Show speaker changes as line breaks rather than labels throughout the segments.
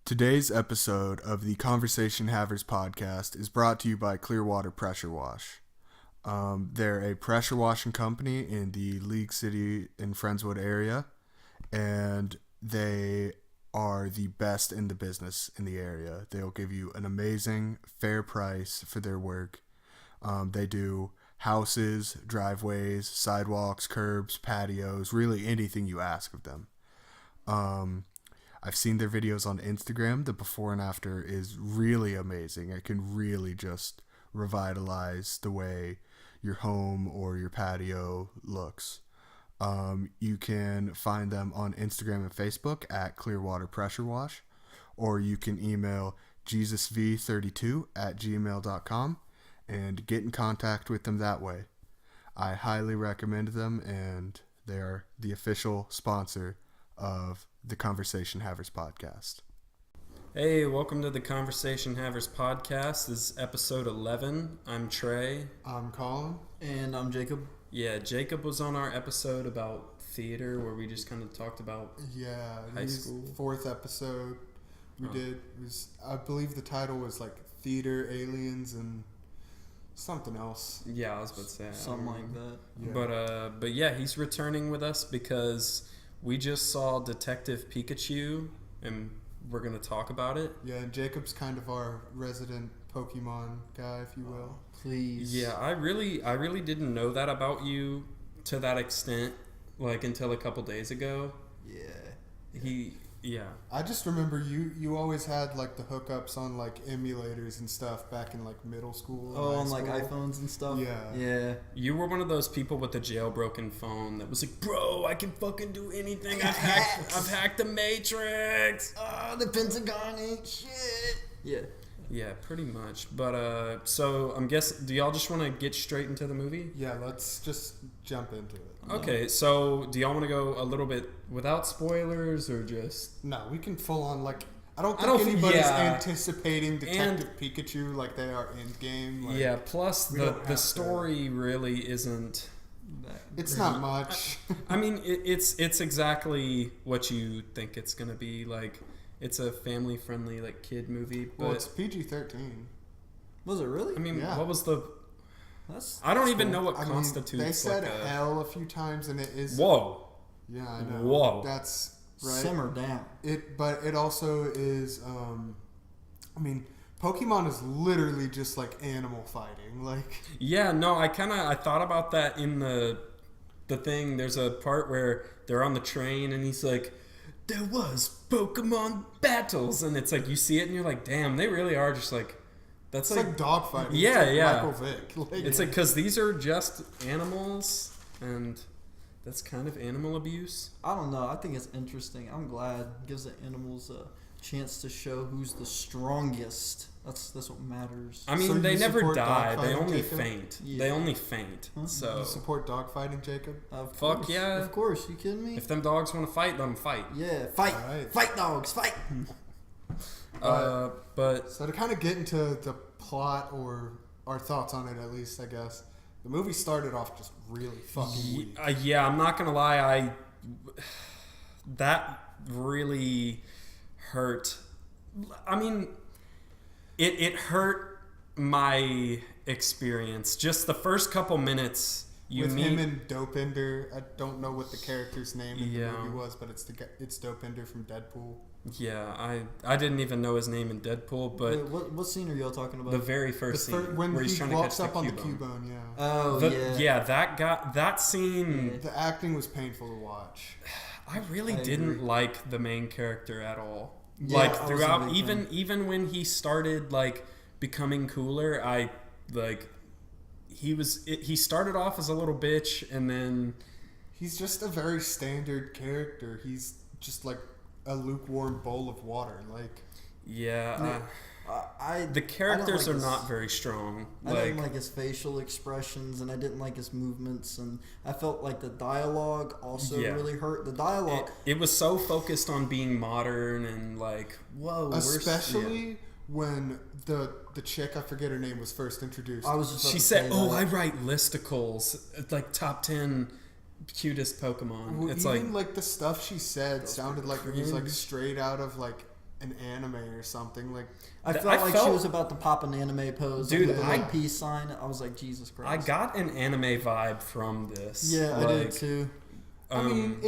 Today's episode of the Conversation Havers podcast is brought to you by Clearwater Pressure Wash. They're a pressure washing company in the League City and Friendswood area, and they are the best in the business in the area. They'll give you an amazing, fair price for their work. They do houses, driveways, sidewalks, curbs, patios, really anything you ask of them. I've seen their videos on Instagram. The before and after is really amazing. It can really just revitalize the way your home or your patio looks. You can find them on Instagram and Facebook at Clearwater Pressure Wash, or you can email jesusv32@gmail.com and get in contact with them that way. I highly recommend them, and they are the official sponsor of the Conversation Havers podcast.
Hey, welcome to the Conversation Havers podcast. This is episode 11. I'm Trey.
I'm Collin.
And I'm Jacob.
Yeah, Jacob was on our episode about theater where we just kind of talked about high school.
Fourth episode we did. It was, I believe the title was like Theater, Aliens, and something else.
Yeah, I was about to say.
Something like that.
Yeah.
But yeah, he's returning with us because we just saw Detective Pikachu, and we're going to talk about it.
Yeah, and Jacob's kind of our resident Pokemon guy, if you will.
Please.
Yeah, I really didn't know that about you to that extent, like until a couple days ago.
Yeah.
I just remember you always had like the hookups on like emulators and stuff back in like middle school.
Oh, on like iPhones and stuff?
Yeah.
You were one of those people with the jailbroken phone that was like, bro, I can fucking do anything. I've hacked the Matrix.
Oh, the Pentagon ain't shit. Yeah.
Yeah, pretty much. But so I'm guessing, do y'all just want to get straight into the movie?
Yeah, let's just jump into it.
Okay, so do y'all want to go a little bit without spoilers or just...
No, we can full on like... I don't think anybody's anticipating Detective Pikachu like they are in game. Like,
yeah, plus the story really isn't...
It's not much.
I mean, it's exactly what you think it's going to be. Like, it's a family-friendly, like, kid movie. But,
well, it's PG-13.
Was it really?
I mean,
yeah.
What was the... I don't even know what constitutes.
They said like hell a few times, and it is.
Whoa.
Yeah, I know.
Whoa.
That's right.
Simmer down.
But it also is. I mean, Pokemon is literally just like animal fighting. Like.
Yeah. No. I thought about that in the thing. There's a part where they're on the train, and he's like, "There was Pokemon battles," and it's like you see it, and you're like, "Damn, they really are just like." That's
it's like dogfighting.
Yeah,
it's like
yeah.
Michael Vick. Like,
it's like because these are just animals, and that's kind of animal abuse.
I don't know. I think it's interesting. I'm glad it gives the animals a chance to show who's the strongest. That's what matters.
I mean,
So
they never die. They only
Jacob?
faint.
Yeah.
They only faint.
Huh?
So
you support dogfighting, Jacob?
Fuck
course.
yeah.
Of course. You kidding me?
if them dogs want to fight, let them fight.
Yeah. Fight.
All right.
Fight dogs. Fight.
But
So to kind of get into the plot or our thoughts on it, at least I guess the movie started off just really fucking weak.
Yeah, I'm not gonna lie. That really hurt. I mean, it hurt my experience. Just the first couple minutes.
With him and Dopinder, I don't know what the character's name in the movie was, but it's Dopinder from Deadpool.
Yeah, I didn't even know his name in Deadpool, but
Wait, what scene are y'all talking about?
the very first scene
when
where he's
he
trying to
walks
catch
up
the
on the
Cubone.
Cubone, yeah.
Oh,
Yeah, that scene.
Yeah.
The acting was painful to watch.
I really
I
didn't
agree.
like the main character at all.
Yeah,
Like
I was a
throughout,
big fan.
even when he started like becoming cooler, I like he started off as a little bitch, and then
He's just a very standard character. He's just like a lukewarm bowl of water. Like,
yeah,
I
the characters
don't
are
like
not
his-
very strong.
I didn't like his facial expressions, and I didn't like his movements, and I felt like the dialogue also really hurt. The dialogue,
it was so focused on being modern and like, whoa,
especially when the chick, I forget her name, was first introduced.
I was just.
She said, "Oh, I write listicles, like top 10 cutest Pokemon."
Well,
it's
even like the stuff she said sounded like it was like
cringe.
straight out of like an anime or something. Like
I felt she was about to pop an anime pose,
dude.
With a peace sign. I was like, Jesus Christ.
I got an anime vibe from this.
Yeah, I did too.
I mean,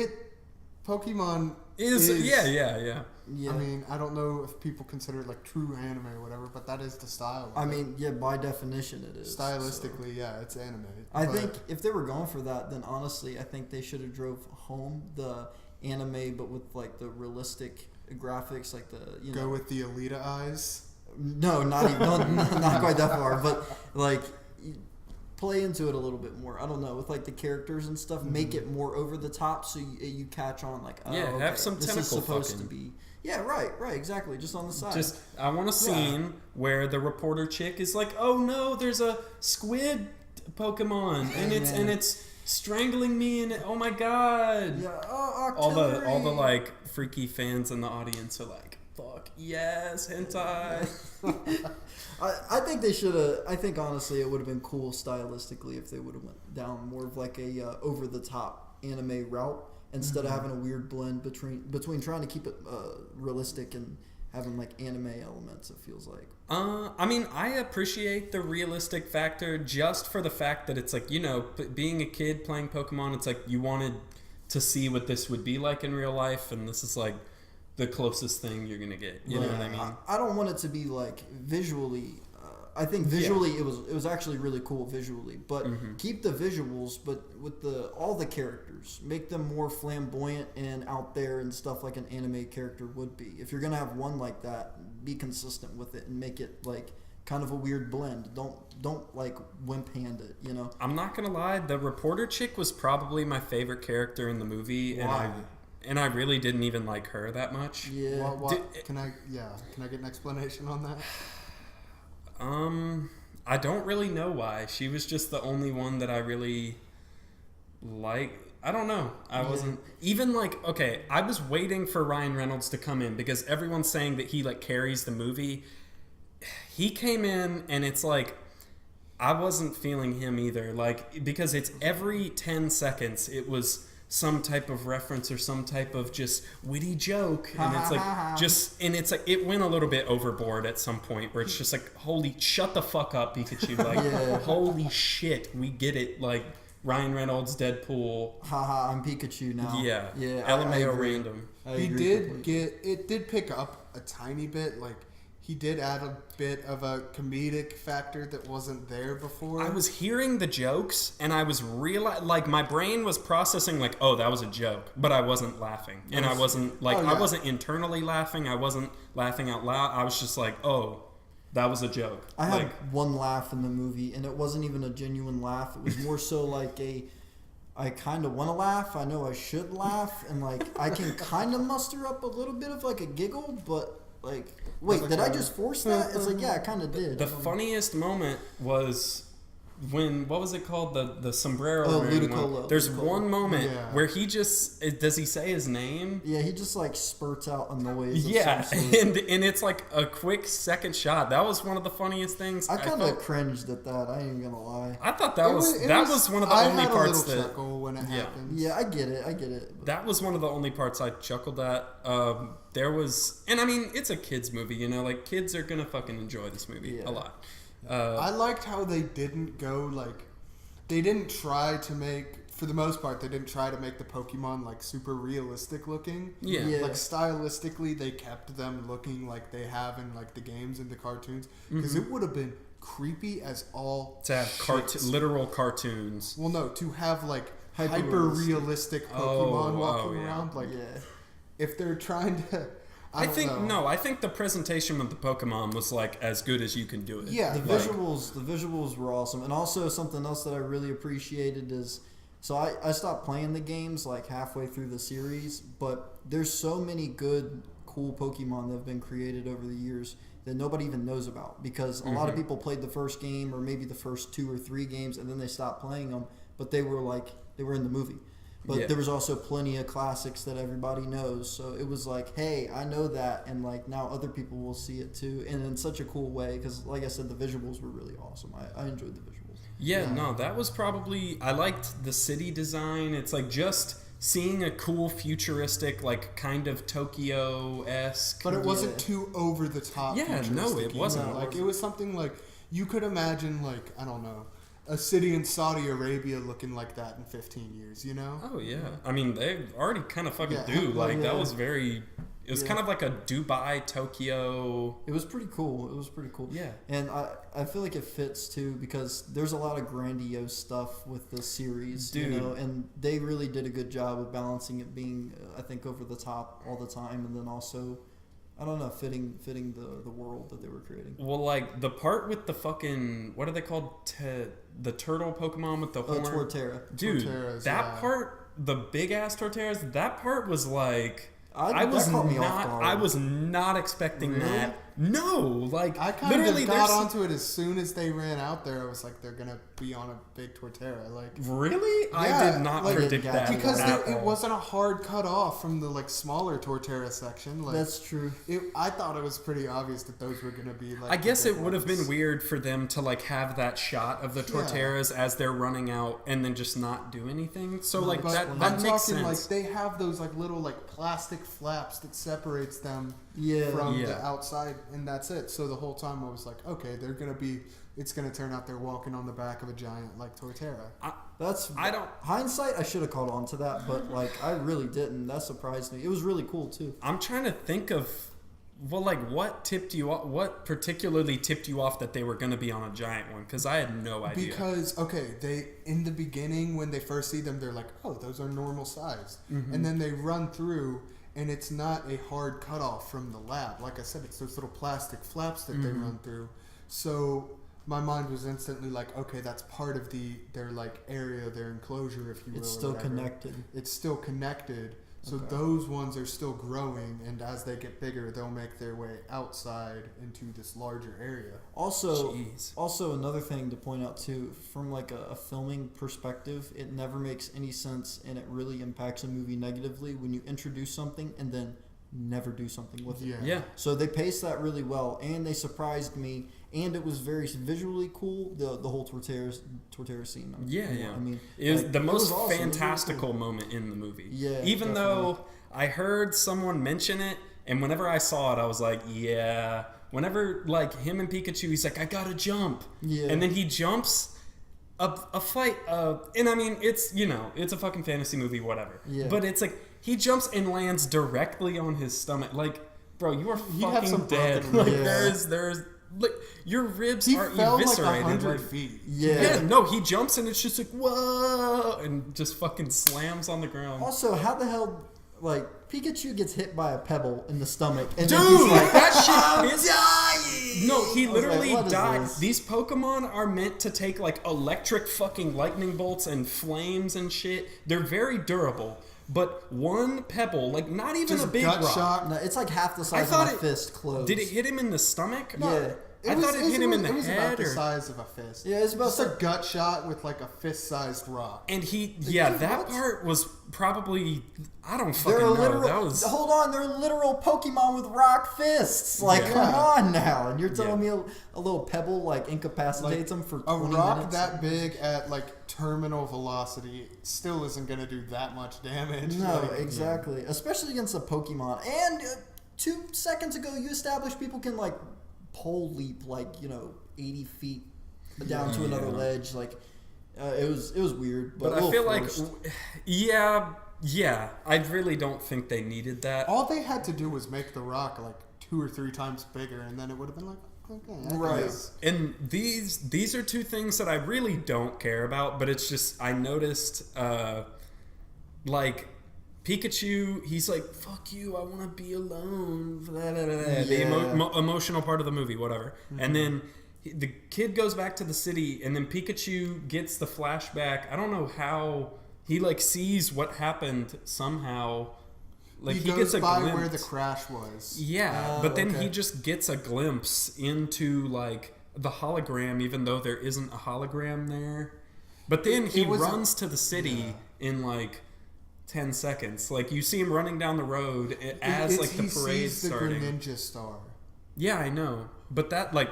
Pokemon
is yeah.
Yeah.
I mean, I don't know if people consider it like true anime or whatever, but that is the style.
I mean, yeah, by definition it is.
Stylistically, yeah, it's anime.
I think if they were going for that, then honestly, I think they should have drove home the anime, but with like the realistic graphics, like the
go with the Alita eyes.
No, not even, not quite that far, but like play into it a little bit more. I don't know, with like the characters and stuff, make it more over the top so you catch on. Like, oh, okay,
have some
this
tentacle
is supposed
fucking.
to be. Yeah, right, exactly. Just on the side.
Just I want a scene where the reporter chick is like, "Oh no, there's a squid Pokemon, and it's strangling me, and oh my god!"
Yeah,
all the like freaky fans in the audience are like, "Fuck yes, hentai."
I think they should have. I think honestly, it would have been cool stylistically if they would have went down more of like a over the top anime route instead of having a weird blend between trying to keep it realistic and having like anime elements. It feels like.
I mean, I appreciate the realistic factor just for the fact that it's like, you know, being a kid playing Pokemon, it's like you wanted to see what this would be like in real life, and this is like the closest thing you're gonna get. You know what I mean?
I don't want it to be like visually. I think visually it was actually really cool visually, but keep the visuals, but with all the characters, make them more flamboyant and out there and stuff like an anime character would be. If you're gonna have one like that, be consistent with it and make it like kind of a weird blend. Don't like wimp hand it, you know.
I'm not gonna lie, the reporter chick was probably my favorite character in the movie, and I really didn't even like her that much.
Yeah.
Can I get an explanation on that?
I don't really know why. She was just the only one that I really liked. I don't know. I wasn't even like, okay, I was waiting for Ryan Reynolds to come in because everyone's saying that he like carries the movie. He came in and it's like I wasn't feeling him either. Like, because it's every 10 seconds it was some type of reference or some type of just witty joke, and it's like it went a little bit overboard at some point where it's just like, holy, shut the fuck up, Pikachu, like holy shit, we get it, like Ryan Reynolds Deadpool,
I'm Pikachu now.
yeah
LMAO
random.
He did pick up a tiny bit, like he did add a bit of a comedic factor that wasn't there before.
I was hearing the jokes, and I was like, my brain was processing, like, oh, that was a joke, but I wasn't laughing. And I wasn't, like, I wasn't internally laughing. I wasn't laughing out loud. I was just like, oh, that was a joke.
I had one laugh in the movie, and it wasn't even a genuine laugh. It was more so like I kind of want to laugh. I know I should laugh, and, like, I can kind of muster up a little bit of, like, a giggle, but... Like, wait, did I just force that? It's like, yeah, I kind of did.
The funniest moment was when, what was it called? The sombrero.
Oh, Ludicolo.
There's one moment where he just, does he say his name?
Yeah, he just like spurts out a noise.
Yeah, and it's like a quick second shot. That was one of the funniest things.
I kind of cringed at that. I ain't gonna lie.
I thought that was one of the only parts that.
I had a little chuckle when it happened.
Yeah, I get it.
That was one of the only parts I chuckled at. There was, and I mean, it's a kids movie, you know, like kids are gonna fucking enjoy this movie a lot.
I liked how they didn't go like, they didn't try to make, for the most part, they didn't try to make the Pokemon like super realistic looking.
Yeah.
Like stylistically, they kept them looking like they have in like the games and the cartoons, because it would have been creepy as all
to have literal cartoons.
Well, no, to have like hyper realistic Pokemon walking around, like if they're trying to. I think the presentation of the Pokemon was like as good as you can do it.
Yeah, the visuals were awesome, and also something else that I really appreciated is, so I stopped playing the games like halfway through the series, but there's so many good, cool Pokemon that have been created over the years that nobody even knows about, because a lot of people played the first game or maybe the first 2 or 3 games and then they stopped playing them, but they were in the movie. But there was also plenty of classics that everybody knows. So it was like, hey, I know that. And like now other people will see it too. And in such a cool way. Because like I said, the visuals were really awesome. I enjoyed the visuals.
Yeah, no, that was probably... I liked the city design. It's like just seeing a cool futuristic, like, kind of Tokyo-esque.
But it wasn't too over the top.
Yeah, no, it wasn't.
Like, it was something like, you could imagine, like, I don't know, a city in Saudi Arabia looking like that in 15 years, you know?
Oh, yeah. I mean, they already kind of fucking
Yeah.
do. Like,
Yeah.
that was very... It was kind of like a Dubai, Tokyo...
It was pretty cool. It was pretty cool.
Yeah.
And I feel like it fits, too, because there's a lot of grandiose stuff with this series,
Dude.
you know, and they really did a good job of balancing it being, I think, over the top all the time, and then also, I don't know, fitting the world that they were creating.
Well, like, the part with the fucking... What are they called? The turtle Pokemon with the horn?
Torterra.
Dude,
Torterras,
that
yeah.
part, the big-ass Torterras, that part was like...
That caught me off guard.
I was not expecting
Really?
that. No, like
I kind
literally
of got
there's-
onto it as soon as they ran out there. I was like, they're gonna be on a big Torterra, like
Really? I
Yeah,
did not
like,
predict
yeah,
that
because
at
it
all.
wasn't a hard cut off from the like smaller Torterra section. Like
That's true.
I thought it was pretty obvious that those were gonna be like.
I guess
the
it
big
would have
ones.
been weird for them to like have that shot of the Torterras as they're running out and then just not do anything. So like
But
that
I'm
makes
talking
sense.
like they have those like little like plastic flaps that separates them
Yeah.
from
Yeah.
the outside, and that's it. So the whole time I was like, okay, they're gonna be. It's gonna turn out they're walking on the back of a giant like Torterra.
I don't.
Hindsight, I should have caught on to that, but like I really didn't. That surprised me. It was really cool too.
I'm trying to think of. Well, like, what tipped you off? What particularly tipped you off that they were going to be on a giant one? Because I had no idea.
Because they in the beginning when they first see them, they're like, oh, those are normal size, and then they run through, and it's not a hard cutoff from the lab. Like I said, it's those little plastic flaps that they run through. So my mind was instantly like, okay, that's part of their like area, their enclosure, if you will.
It's
or
still
whatever.
connected.
It's still connected. So
Okay.
those ones are still growing, and as they get bigger, they'll make their way outside into this larger area.
Also,
Jeez.
another thing to point out too, from like a filming perspective, it never makes any sense, and it really impacts a movie negatively when you introduce something and then never do something with it.
Yeah.
So they paced that really well, and they surprised me, and it was very visually cool. The whole Torterra scene.
Yeah,
You know,
yeah.
I mean,
It was
like,
the
it
most
was awesome. It was really
fantastical
cool.
moment in the movie.
Yeah,
Even
definitely.
though I heard someone mention it, and whenever I saw it, I was like, yeah. Whenever, like, him and Pikachu, he's like, I gotta jump.
Yeah.
And then he jumps a fight. And I mean, it's, you know, it's a fucking fantasy movie, whatever.
Yeah.
But it's like, he jumps and lands directly on his stomach. Like, bro, you are
He'd have
fucking
some
dead.
broken
Like,
ribs.
there's, like, your ribs
He
are
fell like
eviscerated.
100
like,
feet.
yeah, no, he jumps and it's just like, whoa, and just fucking slams on the ground.
Also, how the hell, like, Pikachu gets hit by a pebble in the stomach, and
Dude,
then he's like,
that shit is
dying!
No, he
I was like,
literally
what is
died.
this?
These Pokemon are meant to take like electric fucking lightning bolts and flames and shit. They're very durable. But one pebble, like not even
Just
a big
gut
rock.
shot.
No, it's like half the size
thought
of my
it-
fist closed.
Did it hit him in the stomach?
Yeah.
I thought it hit him in the
It was about
head.
the
Or,
size of a fist.
Yeah, it's about
just a
the-
gut shot with like a fist-sized rock.
and he,
Dude,
that
what?
part was probably, I don't fucking
They're
know.
literal.
That was,
Hold on, they're literal Pokemon with rock fists. Like,
Yeah.
come on now, and you're telling
Yeah.
me a little pebble like incapacitates them for
A
20
rock
minutes?
that big at like terminal velocity still isn't going to do that much damage.
No,
Like,
exactly. Especially against a Pokemon. And 2 seconds ago, you established people can like pole leap like 80 feet down to another ledge. Like, it was weird, but,
but
a
I feel
little
like,
forced.
yeah, I really don't think they needed that.
All they had to do was make the rock like 2 or 3 times bigger, and then it would have been like, okay,
Right.
guess.
And these are two things that I really don't care about, but it's just I noticed like Pikachu, he's like, fuck you, I want to be alone. Blah, blah, blah, blah. The
Yeah.
emotional part of the movie, whatever. And then the kid goes back to the city, and then Pikachu gets the flashback. I don't know how he like sees what happened somehow. Like
he
he
goes
gets a
by
glimpse.
where the crash was.
Yeah,
Oh,
but then
okay.
he just gets a glimpse into like the hologram, even though there isn't a hologram there. But then he
It was-
runs to the city in like 10 seconds. Like you see him running down the road as
It's-
like the
he
parade
sees the
starting.
Greninja star.
Yeah, I know, but that like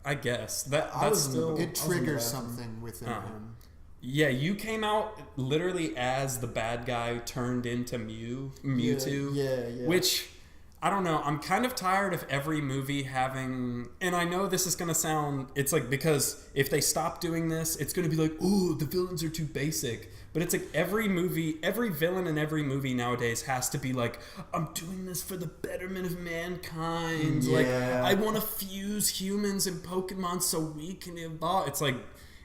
I guess that's
was in the
still
I
It
was in the
triggers
bathroom.
something within
Uh-huh.
him.
Yeah, you came out literally as the bad guy turned into Mewtwo.
Yeah.
Which, I don't know, I'm kind of tired of every movie having... And I know this is going to sound... It's like, because if they stop doing this, it's going to be like, oh, the villains are too basic. But it's like every villain in every movie nowadays has to be like, I'm doing this for the betterment of mankind.
Yeah.
Like, I want to fuse humans and Pokemon so we can evolve. It's like...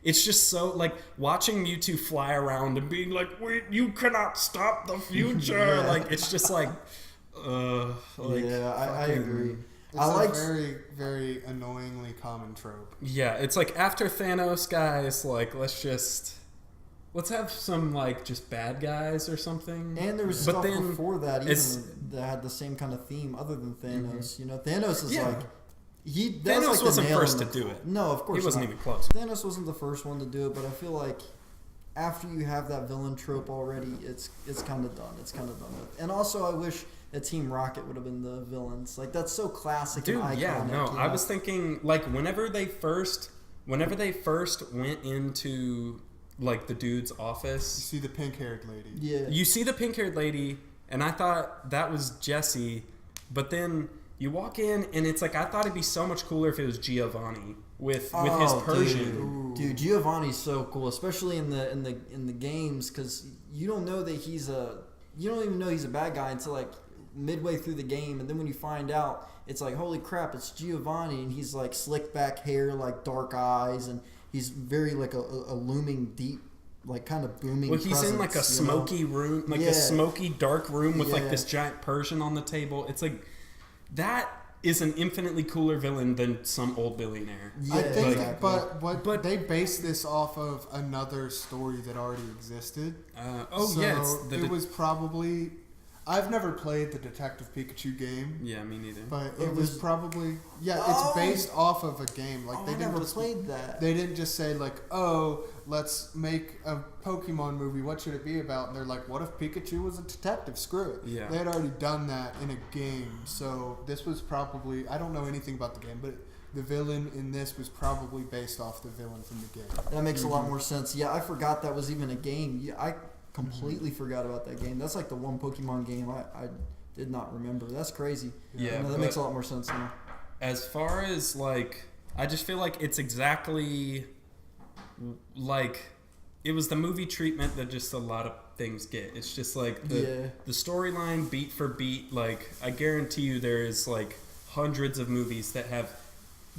It's just so, like, watching Mewtwo fly around and being like, wait, you cannot stop the future.
Yeah.
Like, it's just like,
I agree.
It's
I
a
like
very, very annoyingly common trope.
yeah, it's like after Thanos, guys, like, let's have some, like, just bad guys or something.
and there was
But
stuff
then
before that
it's-
even that had the same kind of theme other than Thanos. You know, Thanos is
Yeah.
like that
Thanos
was like the
wasn't
nail
first
in
to
the-
do it.
No, of course
He wasn't
not.
even close.
Thanos wasn't the first one to do it, but I feel like after you have that villain trope already, it's kind of done. It's kind of done with. And also, I wish that Team Rocket would have been the villains. Like, that's so classic
Dude,
and iconic.
yeah, no,
you
I
know?
was thinking, like, whenever they first went into, like, the dude's
You
office...
see the pink-haired lady.
Yeah.
You see the pink-haired lady, and I thought that was Jessie, but then you walk in, and it's like I thought it'd be so much cooler if it was Giovanni with his Persian.
Dude, Giovanni's so cool, especially in the games, because you don't know that you don't even know he's a bad guy until like midway through the game, and then when you find out, it's like, holy crap, it's Giovanni, and he's like slick back hair, like dark eyes, and he's very like a looming deep, like kind of booming.
Well, he's in like a
presence, you know?
smoky room, like
Yeah.
a smoky dark room with like
Yeah.
this giant Persian on the table. It's like that is an infinitely cooler villain than some old billionaire.
Yeah,
I think,
exactly.
but they based this off of another story that already existed. So
yeah,
it was probably. I've never played the Detective Pikachu game,
yeah, me neither.
but
It
it was
was-
probably it's
Oh!
based off of a game. Like
Oh,
they
I
didn't
never
just
played that.
They didn't just say like, oh, let's make a Pokemon movie. What should it be about? And they're like, what if Pikachu was a detective? Screw it.
Yeah.
They had already done that in a game, so this was probably. I don't know anything about the game, but the villain in this was probably based off the villain from the game.
That makes a lot more sense. Yeah, I forgot that was even a game. Yeah, I completely forgot about that game. That's like the one Pokemon game I did not remember. That's crazy.
Yeah,
No, that
but-
makes a lot more sense now.
As far as like, I just feel like it's exactly like it was the movie treatment that just a lot of things get. It's just like the storyline beat for beat. Like I guarantee you, there is like hundreds of movies that have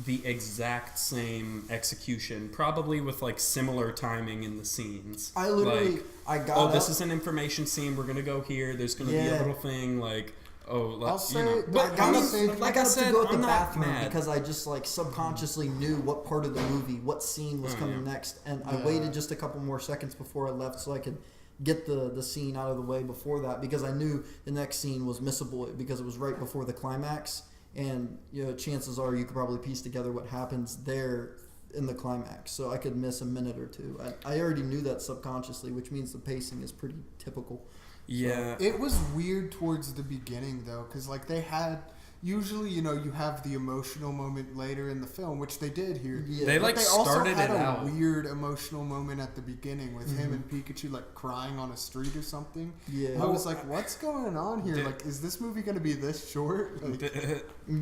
the exact same execution, probably with like similar timing in the scenes.
I literally,
like,
I got
oh,
up.
this is an information scene. We're gonna go here. There's gonna be a
Yeah.
little thing like, oh,
I'll say,
you know.
but
I got
I
up,
say,
I
like
got
I
up
said,
to go at the
I'm not
bathroom
mad.
because I just like subconsciously knew what part of the movie, what scene was
Oh,
coming
yeah.
next, and I
Yeah.
waited just a couple more seconds before I left so I could get the scene out of the way before that, because I knew the next scene was missable because it was right before the climax, and you know, chances are you could probably piece together what happens there in the climax, so I could miss a minute or two. I already knew that subconsciously, which means the pacing is pretty typical.
Yeah.
It was weird towards the beginning though, because like they had usually, you know, you have the emotional moment later in the film, which they did here.
Yeah.
They
But
like
they also
started
had
it
a
out.
weird emotional moment at the beginning with him and Pikachu like crying on a street or something.
Yeah.
I was like, what's going on here?
Did-
Like, is this movie going to be this short? Like,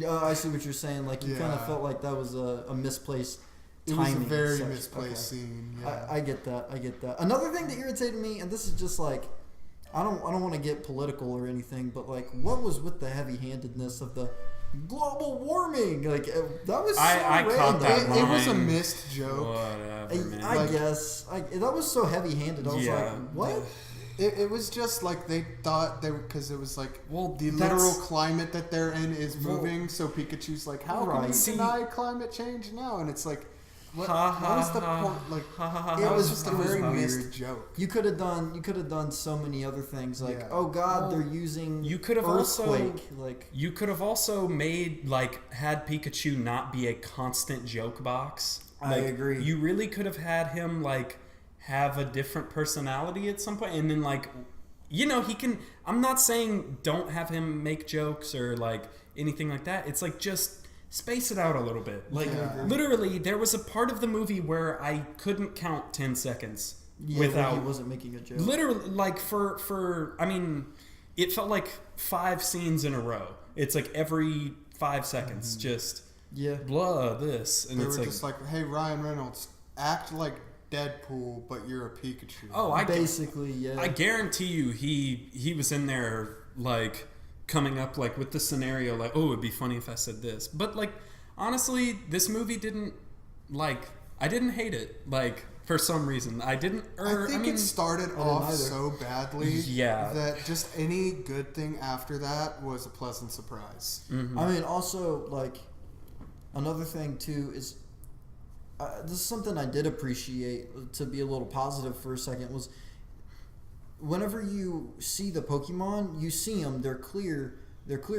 I see what you're saying. Like you kind of
Yeah.
felt like that was a misplaced
it was a
timing
very
section.
misplaced
Okay.
scene. Yeah.
I get that. I get that. Another thing that irritated me, and this is just like, I don't want to get political or anything, but like, what was with the heavy-handedness of the global warming? Like that was so
I caught
random.
that
it was a
line.
missed joke.
Whatever, man.
I
Like-
guess that was so heavy-handed. I was
Yeah.
like, what?
It was just like they thought they because it was like
Well,
the
that's-
literal climate that they're in is
Well-
moving. So Pikachu's like, how can
Right.
we
See-
deny climate change now? And it's like, what
Ha,
was the
ha,
point? Like,
ha, ha, ha,
it
ha.
was just a
it was
very
weird.
missed joke.
You could have done so many other things. Like,
Yeah.
oh God,
Well,
they're using
you could have also-
earthquake. Like,
You could have also made had Pikachu not be a constant joke box.
I agree.
You really could have had him have a different personality at some point, and then he can. I'm not saying don't have him make jokes or anything like that. It's just space it out a little bit.
Yeah.
Literally, there was a part of the movie where I couldn't count 10 seconds.
Yeah,
without
he wasn't making a joke.
literally like for I mean, it felt like 5 scenes in a row. It's like every 5 seconds, just blah this, and
They
it's
were
like,
just like, hey, Ryan Reynolds, act like Deadpool, but you're a Pikachu.
oh,
Basically,
I guarantee you, he was in there like coming up like with the scenario, like, oh, it'd be funny if I said this, but like honestly, this movie didn't like. I didn't hate it, like, for some reason. I didn't...
I think it started off so badly that just any good thing after that was a pleasant surprise.
Mm-hmm.
I mean, also, like, another thing, too, is... this is something I did appreciate, to be a little positive for a second, was whenever you see the Pokemon, you see them, they're clear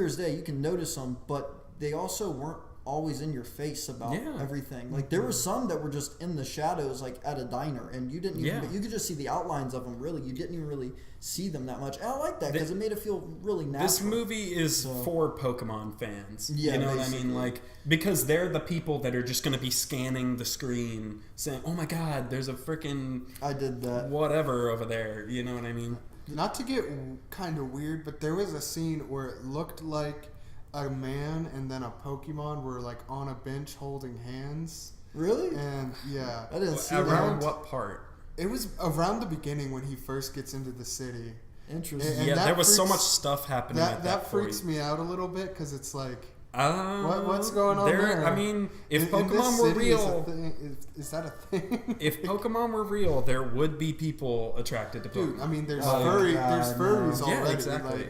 as day, you can notice them, but they also weren't always in your face about everything. Like there were some that were just in the shadows, like at a diner, and you didn't even you could just see the outlines of them. Really, you didn't even really see them that much. And I like that because it made it feel really natural.
This movie is for Pokemon fans.
Yeah,
you know what I mean? Like, because they're the people that are just going to be scanning the screen, saying, "Oh my God, there's a freaking
I did that
whatever over there." You know what I mean?
Not to get kind of weird, but there was a scene where it looked like a man and then a Pokemon were like on a bench holding hands.
Really?
And yeah,
I didn't see
around
that.
what part?
It was around the beginning when he first gets into the city.
Interesting.
And
yeah, there was so
freaks-
much stuff happening.
That freaks me out a little bit because it's like, what's
what's
going on there?
I mean, if
in
Pokemon
this
were
city
real,
is that a thing?
if Pokemon were real, there would be people attracted to Pokemon.
Dude, I mean, there's
Oh,
there's
God,
furries
no.
already.
Yeah, exactly.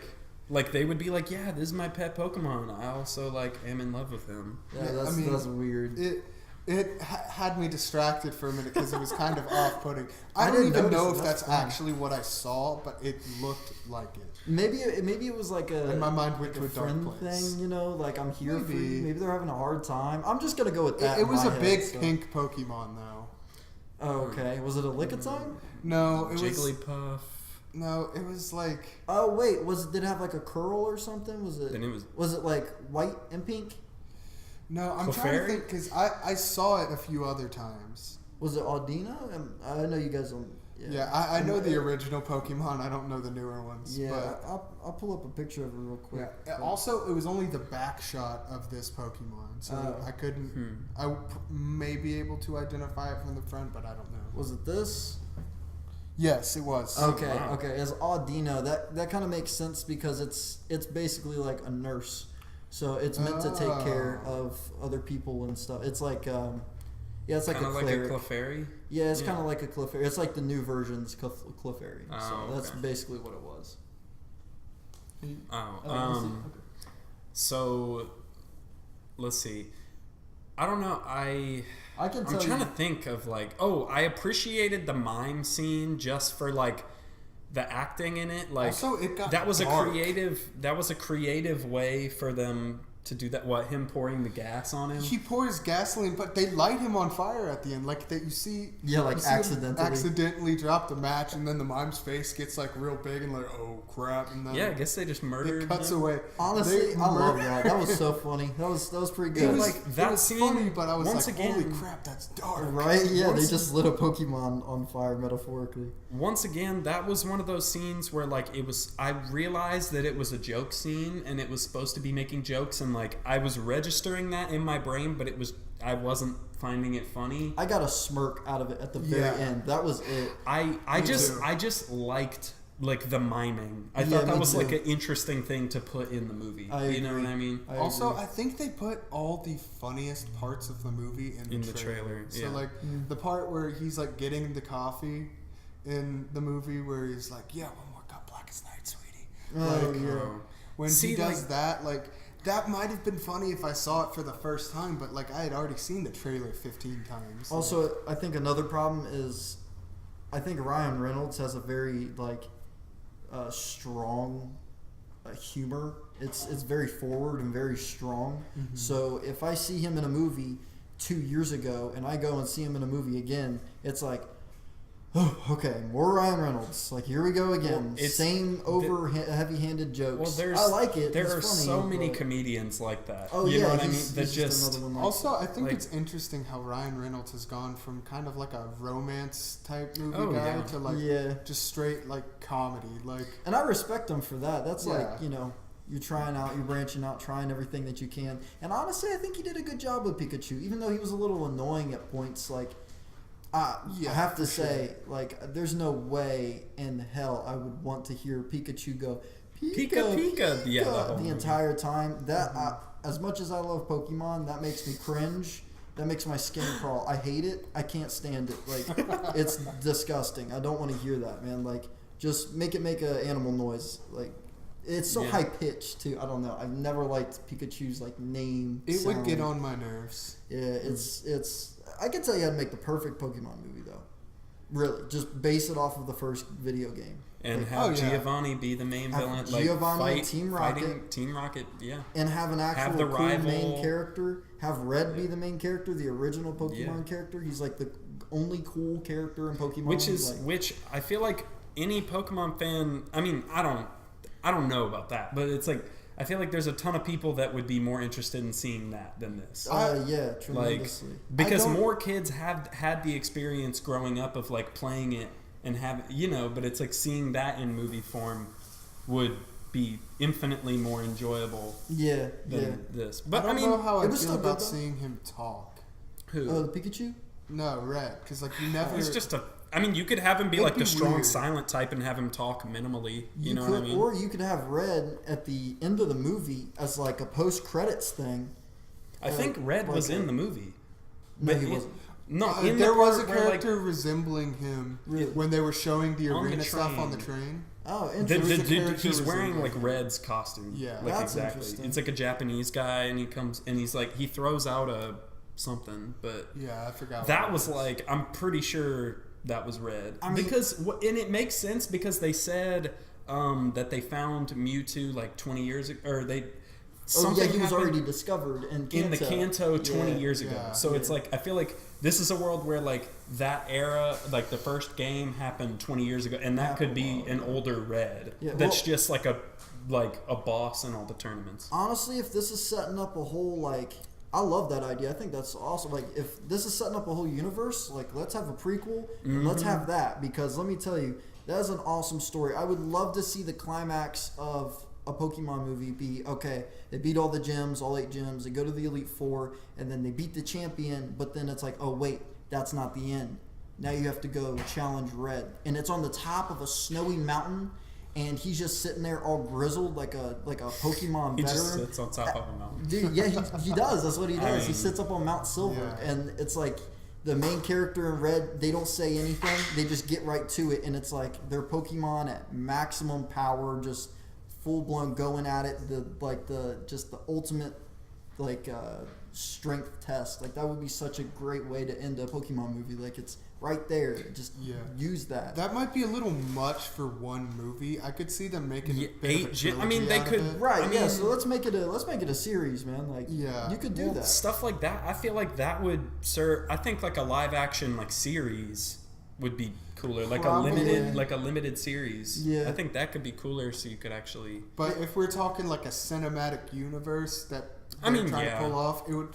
Like,
they would be like, yeah, this is my pet Pokemon. I also like am in love with him.
Yeah, that's weird.
It had me distracted for a minute because it was kind of off-putting. I don't
didn't
even know
notice
if
it.
that's
That's fine.
actually what I saw, but it looked like it.
Maybe it was like a
And my mind went
like
to a dark
friend
place.
thing, you know, like I'm here for
Maybe.
you. Maybe they're having a hard time. I'm just gonna go with that.
It was
in
a
my
big
head, so.
pink Pokemon, though.
Oh, okay. Was it a Lickitung?
No, it was.
Jigglypuff.
No, it was like.
Oh wait, did it have like a curl or something?
Then it
Was it like white and pink?
No, I'm trying to
Clefairy?
think because I saw it a few other times.
Was it Audino? I know you guys don't.
Yeah, I know the original Pokemon. I don't know the newer ones.
Yeah,
But
I'll pull up a picture of it real quick.
yeah. Also, it was only the back shot of this Pokemon, so I couldn't. I may be able to identify it from the front, but I don't know.
Was it this?
Yes, it was.
Okay,
wow.
okay. As Audino, that kind of makes sense because it's basically like a nurse, so it's meant to take care of other people and stuff. It's like it's like
Kind
a
of like a
cleric.
Clefairy.
Yeah, it's kind of like a Clefairy. It's like the new version's Clefairy.
Oh,
So that's
okay.
basically what it was.
Oh, so let's see. I don't know.
I can
I'm
tell
trying
you.
to think of like, I appreciated the mime scene just for like the acting in it. Like
Also, it got
that was
dark.
That was a creative way for them to do that. What, him pouring the gas on him?
He pours gasoline, but they light him on fire at the end. Like that, you see.
Yeah, like
you see him
accidentally.
accidentally drop the match, and then the mime's face gets like real big and like, oh crap, and then
Yeah, I guess they just murdered
it cuts
him.
away.
Honestly,
They
I love
mur-
that. That was so funny. That was pretty
It
good.
was
like, that
it was
scene,
funny, but I was
once
like,
again-
holy crap, that's dark.
Right? Yeah,
Once-
they just lit a Pokemon on fire metaphorically.
Once again, that was one of those scenes where like I realized that it was a joke scene and it was supposed to be making jokes, and like I was registering that in my brain, but I wasn't finding it funny.
I got a smirk out of it at the very
Yeah.
end. That was it.
I
Me too.
just liked like the miming. I
Yeah,
thought that
me
was
too.
like an interesting thing to put in the movie. You know what I mean?
I
Also,
agree.
I think they put all the funniest parts of the movie in the trailer. So
yeah.
like the part where he's like getting the coffee in the movie where he's like, yeah, one more cup, black as night, sweetie.
Oh,
Like,
yeah.
when
See,
he does
like-
that, like that might have been funny if I saw it for the first time, but like I had already seen the trailer 15 times.
Also, I think another problem is, I think Ryan Reynolds has a very strong humor. It's very forward and very strong.
Mm-hmm.
So if I see him in a movie 2 years ago and I go and see him in a movie again, it's like, Okay, more Ryan Reynolds. Like, here we go again.
Well,
Same heavy-handed jokes.
Well,
I like it.
There
It's
are
funny,
so many
but-
comedians like that.
Oh,
you
yeah,
know what I mean?
he's
That
just another one like
Also, I think
like-
it's interesting how Ryan Reynolds has gone from kind of like a romance type movie
Oh,
guy
yeah.
to like
Yeah.
just straight like comedy. Like,
And I respect him for that. That's
Yeah.
like, you're trying out, you're branching out, trying everything that you can. And honestly, I think he did a good job with Pikachu, even though he was a little annoying at points. Like, I have to
for
say, like, there's no way in hell I would want to hear Pikachu go Pika,
Pika. Yeah, that whole
the
movie.
entire time. That as much as I love Pokemon, that makes me cringe. That makes my skin crawl. I hate it. I can't stand it. Like, it's disgusting. I don't want to hear that, man. Like, just make a animal noise. Like, it's so high pitched too. I don't know. I've never liked Pikachu's like name.
it would get
sound.
on my nerves.
Yeah, it's. I can tell you how to make the perfect Pokemon movie though. Really, just base it off of the first video game.
And
Like,
have
oh, yeah.
Giovanni be the main
Have
villain.
Giovanni,
Like,
Team
fighting
Rocket.
Team Rocket, yeah.
And have an actual
the
cool
rival-
main character. Have Red be the main character, the original Pokemon
Yeah.
character. He's like the only cool character in Pokemon.
Which I feel like any Pokemon fan. I mean, I don't know about that, but it's like I feel like there's a ton of people that would be more interested in seeing that than this.
yeah,
Like,
tremendously.
because more kids have had the experience growing up of like playing it and have but it's like seeing that in movie form would be infinitely more enjoyable
Yeah,
than this.
I
But
don't
I mean,
know how I
it was
feel
still good,
about
though.
seeing him talk.
who?
The Pikachu.
No, Red, because like you never.
It's just I mean, you could have him be
It'd
like
be
the strong
weird.
silent type and have him talk minimally. You know
could,
what I mean?
Or you could have Red at the end of the movie as like a post credits thing.
I think Red was in the movie.
No,
But
he
it-
wasn't.
No, in
there
the
was a
part where, like,
character resembling him
Really?
when they were showing the
On the
arena stuff on the
train.
train.
Oh,
The,
interesting.
was a
dude,
character
he's wearing like
resembling him.
Red's costume.
Yeah.
like
That's
exactly.
interesting.
It's like a Japanese guy, and he comes and he's like he throws out a something, but
Yeah, I forgot.
that
what it
was like I'm pretty sure that was Red
I mean-
because and it makes sense because they said that they found Mewtwo like 20 years ago, or they.
Oh yeah, he was
happened
already discovered in Kanto.
in the Kanto 20
Yeah.
years ago.
Yeah.
So it's like I feel like this is a world where like that era, like the first game happened 20 years ago, and that could be an older Red.
Yeah,
that's
well-
just like a boss in all the tournaments.
Honestly, if this is setting up a whole like, I love that idea. I think that's awesome. Like, if this is setting up a whole universe, like let's have a prequel and let's have that, because let me tell you, that is an awesome story. I would love to see the climax of a Pokemon movie be okay. They beat all the gyms, all 8 gyms. They go to the Elite Four, and then they beat the champion. But then it's like, oh wait, that's not the end. Now you have to go challenge Red, and it's on the top of a snowy mountain, and he's just sitting there all grizzled like a Pokemon
He
veteran.
just sits on top of a mountain.
Dude, yeah, he does. That's what he does. He
mean,
sits up on Mount Silver,
Yeah.
and it's like the main character in Red. They don't say anything. They just get right to it, and it's like their Pokemon at maximum power, just full blown going at it. The ultimate strength test. Like that would be such a great way to end a Pokemon movie. Like it's right there. Just use that.
That might be a little much for one movie. I could see them making
Yeah,
a bit of a
8 gen- I
trilogy
mean, they
out of
could-
it.
Right,
I
yeah.
mean-
So let's make it a series, man. Like,
Yeah.
you could do
Well,
that.
stuff like that. I feel like that would serve. I think like a live action like series would be cooler, like
Probably.
a limited series.
Yeah.
I think that could be cooler, so you could actually.
But if we're talking like a cinematic universe that
I
they're
mean,
trying
yeah.
to pull off, it would.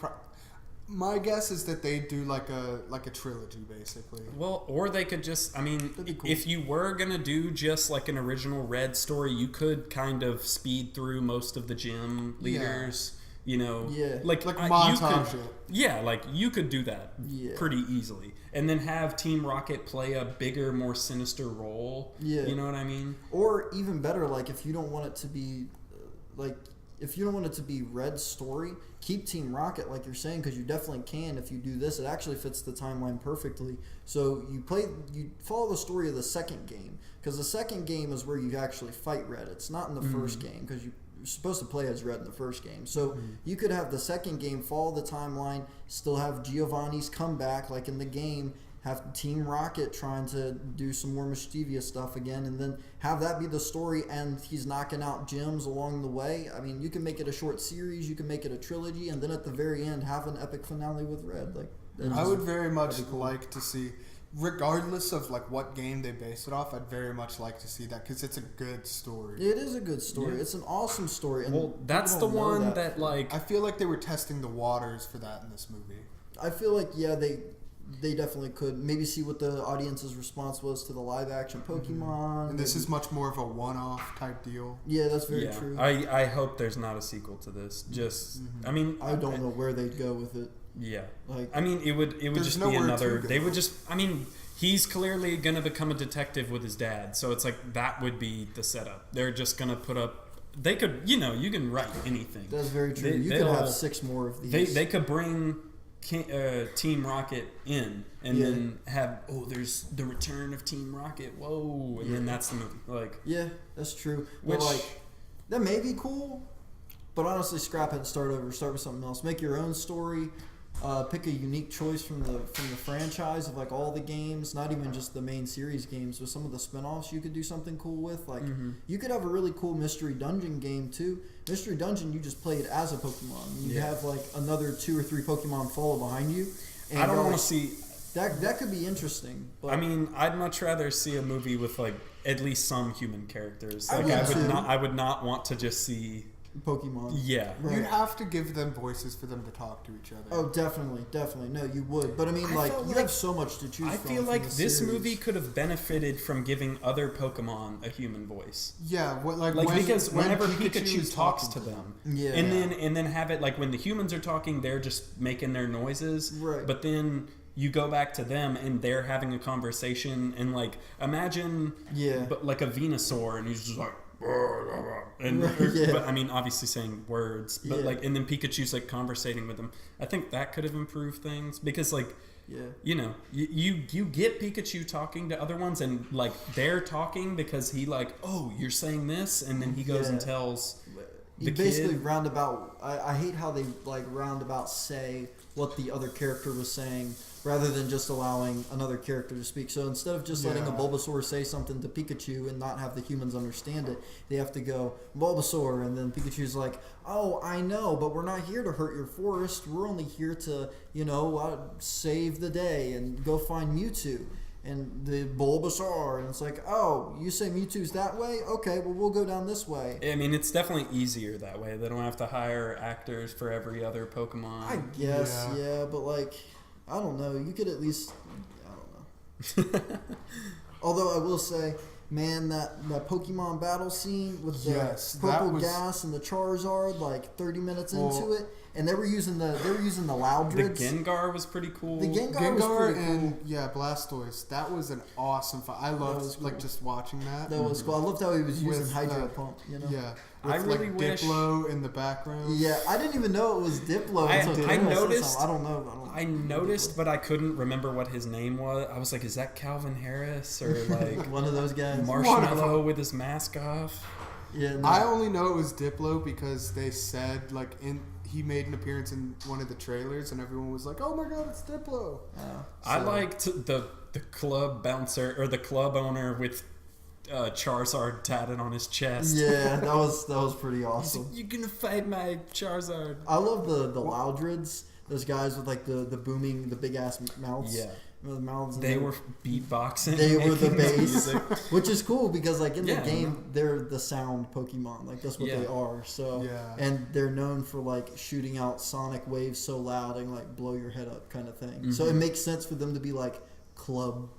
My guess is that they do like a trilogy, basically.
Well, or they could just. I mean,
That'd be cool.
if you were gonna do just like an original Red story, you could kind of speed through most of the gym leaders. You know,
Yeah.
Like
you
montage
could-
it.
Yeah, like you could do that
Yeah.
pretty easily, and then have Team Rocket play a bigger, more sinister role.
Yeah.
You know what I mean?
Or even better, like if you don't want it to be, Red's story, keep Team Rocket like you're saying, because you definitely can if you do this. It actually fits the timeline perfectly. So you follow the story of the second game, because the second game is where you actually fight Red. It's not in the first game, because you're supposed to play as Red in the first game. So you could have the second game follow the timeline, still have Giovanni's comeback like in the game, have Team Rocket trying to do some more mischievous stuff again, and then have that be the story, and he's knocking out gyms along the way. I mean, you can make it a short series, you can make it a trilogy, and then at the very end have an epic finale with Red. Like,
I would very much
that'd be cool.
like to see, regardless of like what game they base it off, I'd very much like to see that because it's a good story.
It is a good story.
Yeah.
It's an awesome story. And
Well, that's the
people don't know
one that like
I feel like they were testing the waters for that in this movie.
I feel like they definitely could maybe see what the audience's response was to the live action Pokemon.
And this is much more of a one-off type deal.
Yeah, that's very true.
I hope there's not a sequel to this. Just I mean
I don't know where they'd go with it.
Yeah.
Like,
I mean, it would just be
nowhere
another.
to go.
They would just. I mean, he's clearly gonna become a detective with his dad, so it's like that would be the setup. They're just gonna put up. They could, you can write anything.
That's very true. You could have 6 more of these.
They could bring Team Rocket in and then have there's the return of Team Rocket. Whoa, and then that's the movie. Like
that's true.
Which
but like that may be cool, but honestly, scrap it and start over. Start with something else. Make your own story. Pick a unique choice from the franchise of like all the games, not even just the main series games, but some of the spin-offs you could do something cool with. Like you could have a really cool Mystery Dungeon game too. Mystery Dungeon, you just play it as a Pokemon. You have like another 2 or 3 Pokemon follow behind you. And
I don't want to see.
That could be interesting. But
I mean, I'd much rather see a movie with like at least some human characters. Like I would not want to just see
Pokemon.
Yeah.
Right.
You have to give them voices for them to talk to each other.
Oh, definitely. No, you would. But I mean, you have so much to choose from.
I feel like this
series.
movie could have benefited from giving other Pokemon a human voice.
Yeah,
because whenever
when
Pikachu talks to them, and then have it like when the humans are talking, they're just making their noises.
Right.
But then you go back to them and they're having a conversation, and like imagine, but like a Venusaur, and he's just like. And but I mean, obviously saying words, but like, and then Pikachu's like conversating with them. I think that could have improved things because, like, you get Pikachu talking to other ones, and like they're talking because he like, you're saying this, and then he goes and tells.
You basically roundabout. I hate how they like roundabout say what the other character was saying, rather than just allowing another character to speak. So instead of just letting a Bulbasaur say something to Pikachu and not have the humans understand it, they have to go, Bulbasaur, and then Pikachu's like, oh, I know, but we're not here to hurt your forest. We're only here to, save the day and go find Mewtwo. And the Bulbasaur, and it's like, oh, you say Mewtwo's that way? Okay, well, we'll go down this way.
I mean, it's definitely easier that way. They don't have to hire actors for every other Pokemon.
I guess, but like... I don't know. You could at least... I don't know. Although I will say, man, that Pokemon battle scene with the purple gas and the Charizard, like 30 minutes into it, and they were using the Loudreds.
The Gengar was pretty cool.
The Gengar was pretty
and
cool.
Blastoise. That was an awesome fight. I loved just watching that.
That was cool. I loved how he was using Hydro Pump.
Yeah.
I really wish
Diplo in the background.
Yeah, I didn't even know it was Diplo until
I noticed.
I don't know.
I noticed, but I couldn't remember what his name was. I was like, is that Calvin Harris or like
one of those guys?
Marshmallow with his mask off?
Yeah, no.
I only know it was Diplo because they said he made an appearance in one of the trailers, and everyone was like, "Oh my god, it's Diplo!"
I liked the club bouncer or the club owner with Charizard tatted on his chest.
Yeah, that was pretty awesome.
You're gonna fight my Charizard.
I love the Loudreds. Those guys with like the booming, the big ass mouths.
Yeah.
The mouths.
They were beatboxing.
They were the bass,
music.
which is cool because like in the game they're the sound Pokemon. Like that's what they are. So and they're known for like shooting out sonic waves so loud and like blow your head up kind of thing. Mm-hmm. So it makes sense for them to be like club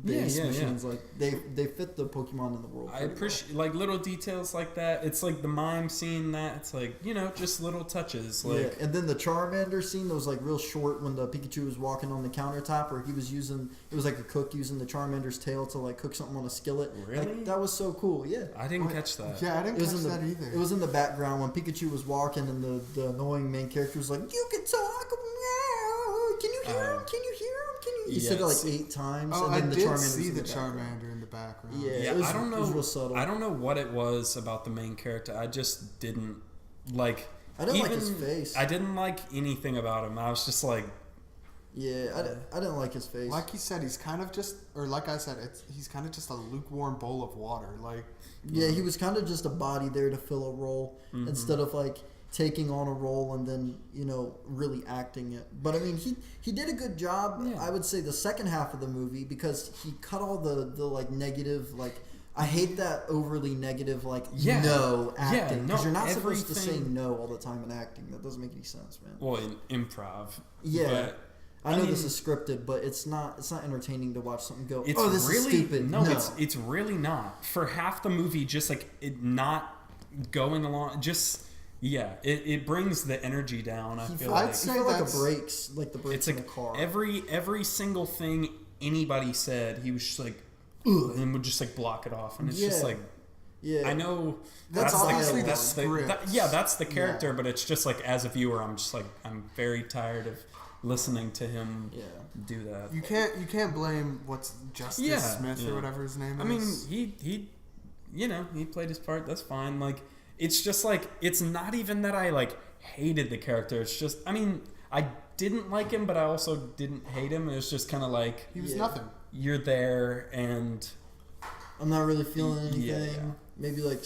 bass machines. Like they fit the Pokemon in the world.
I appreciate like little details like that. It's like the mime scene that it's like just little touches. Like
and then the Charmander scene that was like real short when the Pikachu was walking on the countertop where he was using it was like a cook using the Charmander's tail to like cook something on a skillet.
Really?
Like, that was so cool. Yeah.
I didn't catch that.
Yeah, I didn't catch that either.
It was in the background when Pikachu was walking and the annoying main character was like, "You can talk, meow. Can you hear him? Can you hear him? He said it like 8 times.
Oh,
and then
I
the
did see the Charmander in the background.
Yeah,
I don't know.
It was real subtle.
I don't know what it was about the main character. I just didn't like.
I didn't like his face.
I didn't like anything about him. I was just like.
Yeah, I didn't like his face.
Like he said, he's kind of just, or like I said, he's kind of just a lukewarm bowl of water. Like.
Yeah, he was kind of just a body there to fill a role instead of like. taking on a role and then really acting it. But I mean, he did a good job.
Yeah.
I would say the second half of the movie, because he cut all the like negative, like, I hate that overly negative, like, no acting, because you're not supposed to say no all the time in acting. That doesn't make any sense, man.
Well, in improv.
Yeah.
But,
I know this is scripted, but it's not entertaining to watch something go,
it's
this
really,
is stupid.
No, it's really not. For half the movie, just like it not going along, just it brings the energy down. I feel like.
I'd say like the brakes in a car.
Every single thing anybody said, he was just like, ugh, and would just like block it off, and it's just like, I know
that's obviously
the
script.
That's the character, but it's just like, as a viewer, I'm just like, I'm very tired of listening to him do that.
You can't blame Justice Smith or whatever his name is.
I mean, he played his part. That's fine. Like, it's just like, it's not even that I like hated the character. It's just, I mean, I didn't like him, but I also didn't hate him. It was just kind of like,
he was nothing.
You're there, and
I'm not really feeling anything.
Yeah.
Maybe like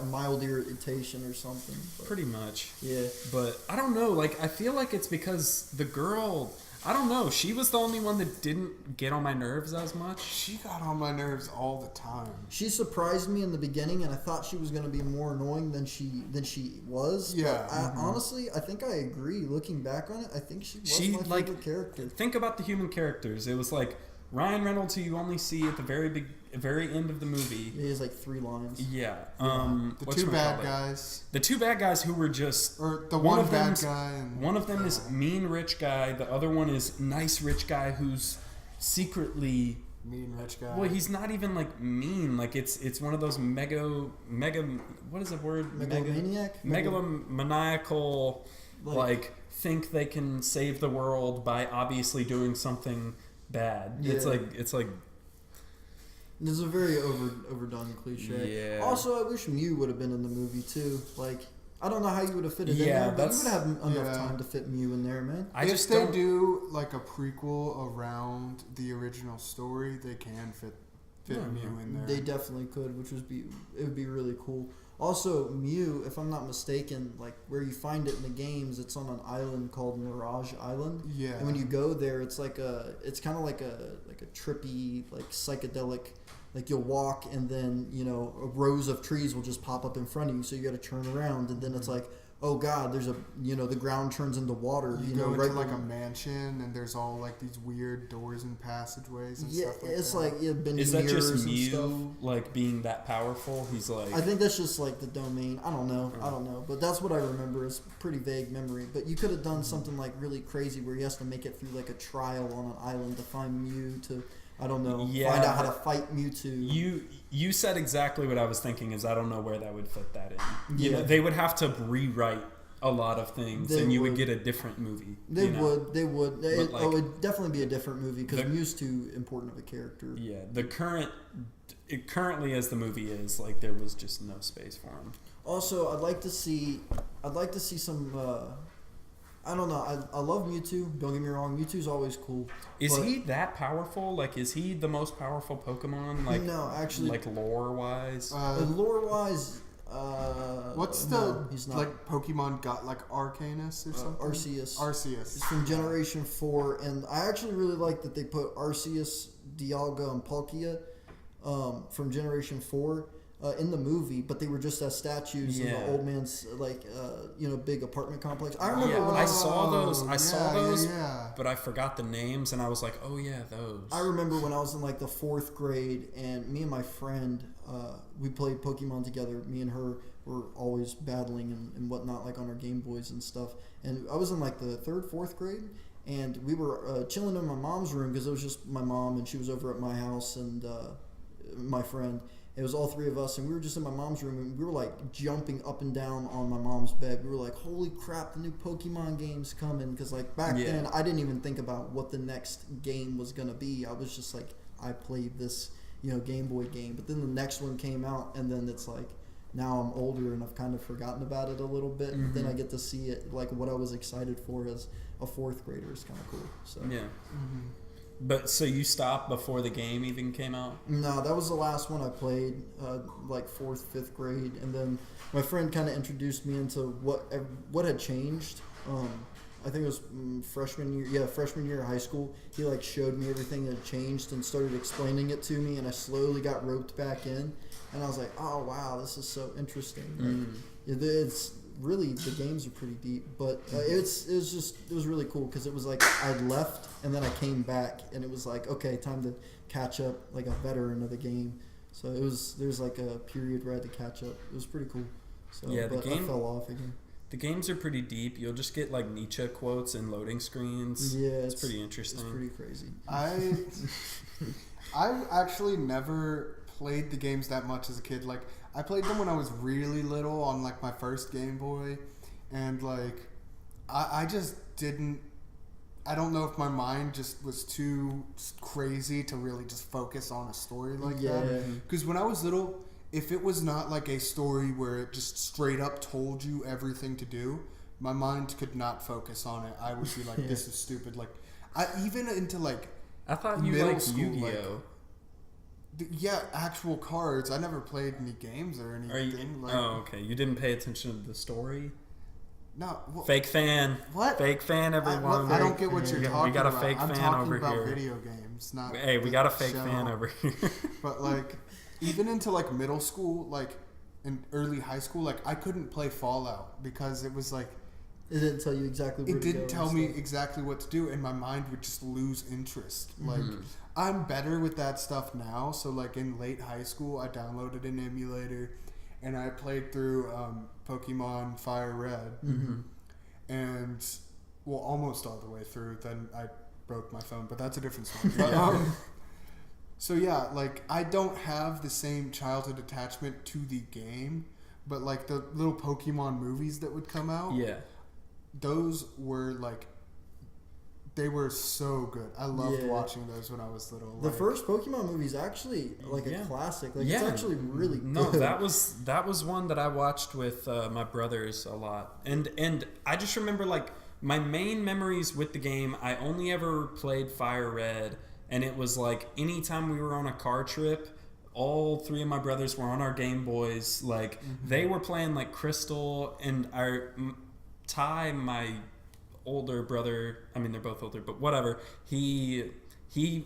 mild irritation or something. But.
Pretty much.
Yeah.
But I don't know. Like, I feel like it's because the girl, I don't know. She was the only one that didn't get on my nerves as much.
She got on my nerves all the time.
She surprised me in the beginning, and I thought she was going to be more annoying than she was.
Yeah.
But honestly, I think I agree. Looking back on it, I think she was my favorite character.
Think about the human characters. It was like Ryan Reynolds, who you only see at the very end of the movie.
He has like 3 lines.
Yeah.
The two bad guys.
The two bad guys who were just...
Or the one bad guy.
One of them is mean rich guy. The other one is nice rich guy who's secretly...
Mean rich guy.
Well, he's not even like mean. Like, it's one of those mega... What is the word?
Megalomaniac?
Megalomaniacal... Like, think they can save the world by obviously doing something bad.
Yeah.
It's like
this is a very overdone cliche.
Yeah.
Also, I wish Mew would have been in the movie too. Like, I don't know how you would have fit it in there, but you would have enough time to fit Mew in there, man.
If they do like a prequel around the original story, they can fit Mew in there.
They definitely could, it would be really cool. Also, Mew, if I'm not mistaken, like where you find it in the games, it's on an island called Mirage Island.
Yeah.
And when you go there, it's kind of like a trippy, like psychedelic. Like you'll walk and then rows of trees will just pop up in front of you, so you got to turn around, and then it's like, oh god, there's the ground turns into water.
You go into like a mansion, and there's all like these weird doors and passageways and stuff like
it's
that.
like bending
is that
mirrors
just
and stuff.
Mew like being that powerful? He's like,
I think that's just like the domain. I don't know, but that's what I remember. It's pretty vague memory. But you could have done something like really crazy where he has to make it through like a trial on an island to find Mew to. I don't know. Find out how to fight Mewtwo.
You said exactly what I was thinking. Is I don't know where that would fit that in. You know, they would have to rewrite a lot of things, and you would get a different movie.
They would. It would definitely be a different movie because Mew's too important of a character.
Yeah, currently as the movie is, like, there was just no space for him.
Also, I'd like to see some. I don't know. I love Mewtwo. Don't get me wrong. Mewtwo's always cool.
Is he that powerful? Like, is he the most powerful Pokemon? Like,
no, actually.
Like, lore-wise?
Lore-wise,
what's
he's not.
Like, Pokemon got, like, Arcanus or something? Arceus.
It's from Generation 4, and I actually really like that they put Arceus, Dialga, and Palkia from Generation 4 in the movie, but they were just as statues in the old man's big apartment complex. I remember when
I saw those.
Yeah.
But I forgot the names, and I was like, "Oh yeah, those."
I remember when I was in like the 4th grade, and me and my friend, we played Pokemon together. Me and her were always battling and whatnot, like on our Game Boys and stuff. And I was in like the 3rd, 4th grade, and we were chilling in my mom's room because it was just my mom, and she was over at my house, and my friend. It was all 3 of us, and we were just in my mom's room, and we were like jumping up and down on my mom's bed. We were like, "Holy crap! The new Pokemon game's coming!" Because like back then, I didn't even think about what the next game was gonna be. I was just like, I played this, Game Boy game. But then the next one came out, and then it's like, now I'm older and I've kind of forgotten about it a little bit.
Mm-hmm.
But then I get to see it, like what I was excited for as a 4th grader is kind of cool. So
yeah.
Mm-hmm.
But so you stopped before the game even came out?
No, that was the last one I played, like 4th, 5th grade, and then my friend kind of introduced me into what had changed. I think it was freshman year. Yeah, freshman year of high school. He like showed me everything that had changed and started explaining it to me, and I slowly got roped back in. And I was like, oh wow, this is so interesting. Like, it's really, the games are pretty deep, but it was really cool because it was like I left and then I came back and it was like, okay, time to catch up like a veteran of the game. So there's like a period where I had to catch up. It was pretty cool. So
Yeah,
but I fell off again.
The games are pretty deep. You'll just get like Nietzsche quotes and loading screens.
Yeah,
it's pretty interesting.
It's pretty crazy.
I actually never played the games that much as a kid. Like, I played them when I was really little on like my first Game Boy, and like I just didn't. I don't know if my mind just was too crazy to really just focus on a story like that. Because when I was little, if it was not like a story where it just straight up told you everything to do, my mind could not focus on it. I would be like, this is stupid. Like, I even into like
I thought you
middle
liked
school,
Yu-Gi-Oh.
yeah, actual cards. I never played any games or anything.
Okay. You didn't pay attention to the story?
No.
Fake fan.
What?
Fake fan, everyone.
I don't get what you're talking about.
We got a fake
I'm
fan
talking
over
about
here.
video games, not.
Hey, we got a fake
show.
fan over here.
But like, even into like middle school, like in early high school, like I couldn't play Fallout because it was like.
It didn't tell you exactly where
It
to go.
didn't tell me exactly what to do, and my mind would just lose interest. Like, I'm better with that stuff now. So, like, in late high school, I downloaded an emulator, and I played through Pokemon Fire Red. And, well, almost all the way through. Then I broke my phone, but that's a different story. But, so, yeah, like, I don't have the same childhood attachment to the game, but, like, the little Pokemon movies that would come out.
Yeah.
Those were like, they were so good. I loved watching those when I was little.
The first Pokemon movie is actually like a classic. Like it's actually really good.
No, that was one that I watched with my brothers a lot, and I just remember like my main memories with the game. I only ever played Fire Red, and it was like anytime we were on a car trip. All three of my brothers were on our Game Boys. Like they were playing like Crystal, and our Ty, my older brother, I mean they're both older, but whatever, he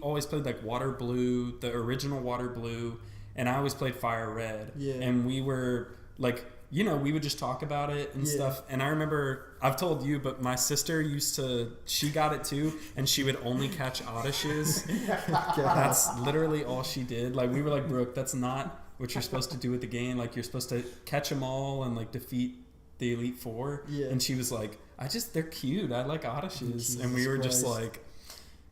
always played like Water Blue, the original Water Blue, and I always played Fire Red. And we were like, we would just talk about it and stuff. And I remember, I've told you, but my sister she got it too, and she would only catch Oddishes. That's literally all she did. Like we were like, Brooke, that's not what you're supposed to do with the game. Like you're supposed to catch them all and like defeat the Elite Four. And she was like, they're cute. I like Oddishes. And we were just like,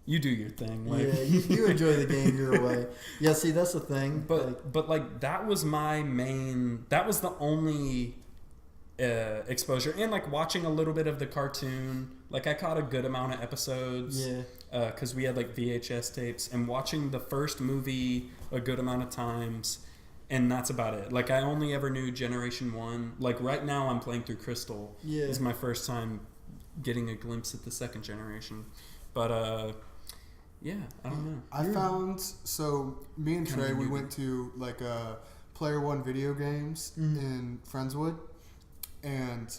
you do your thing. Like,
you enjoy the game your way. Yeah, see, that's the thing.
But like that was the only exposure. And like watching a little bit of the cartoon. Like I caught a good amount of episodes. Because we had like VHS tapes. And watching the first movie a good amount of times. And that's about it. Like, I only ever knew Generation 1. Like, right now I'm playing through Crystal. This is my first time getting a glimpse at the second generation. But, I don't know.
I found... So, me and Trey, we went to, like, Player One video games in Friendswood. And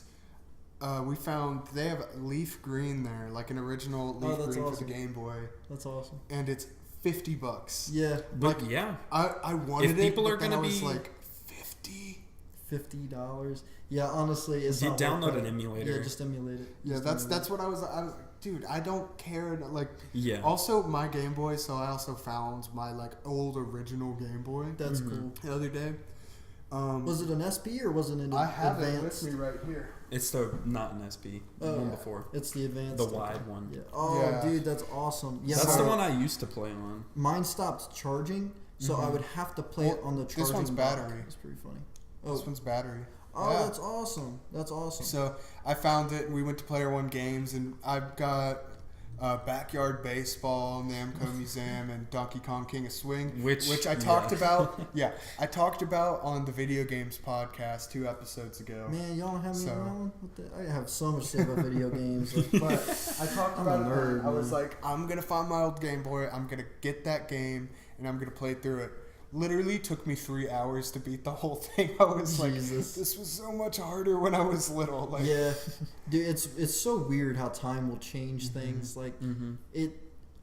we found... They have Leaf Green there. Like, an original Leaf Green for the Game Boy.
That's awesome.
And it's $50.
Yeah.
But like,
I wanted
if people
it,
are gonna be
like
$50. Yeah, honestly, it's
you
not
download an emulator.
Yeah, just emulate it.
Yeah, that's what I was like, dude, I don't care. Like,
Also,
my Game Boy. So I also found my like old original Game Boy.
That's cool.
The other day.
Was it an SP or was it an
I have
advanced?
it with me right here.
It's not an SP. The one before.
It's the advanced.
The wide one.
Yeah. Oh, dude, that's awesome. Yeah,
that's the one I used to play on.
Mine stopped charging, so I would have to play it on the charging.
This one's battery.
It's pretty funny.
This one's battery.
Oh, that's awesome. That's awesome.
So I found it, and we went to Player One games, and I've got Backyard Baseball, Namco Museum, and Donkey Kong King of Swing,
which
I talked about. Yeah, I talked about on the Video Games podcast 2 episodes ago.
Man, y'all don't have me around. I have so much to say about video games. But I talked about it. I was like, I'm gonna find my old Game Boy. I'm gonna get that game, and I'm gonna play through it. Literally took me 3 hours to beat the whole thing. I was like, this was so much harder when I was little. Like, yeah, dude, it's so weird how time will change things. Like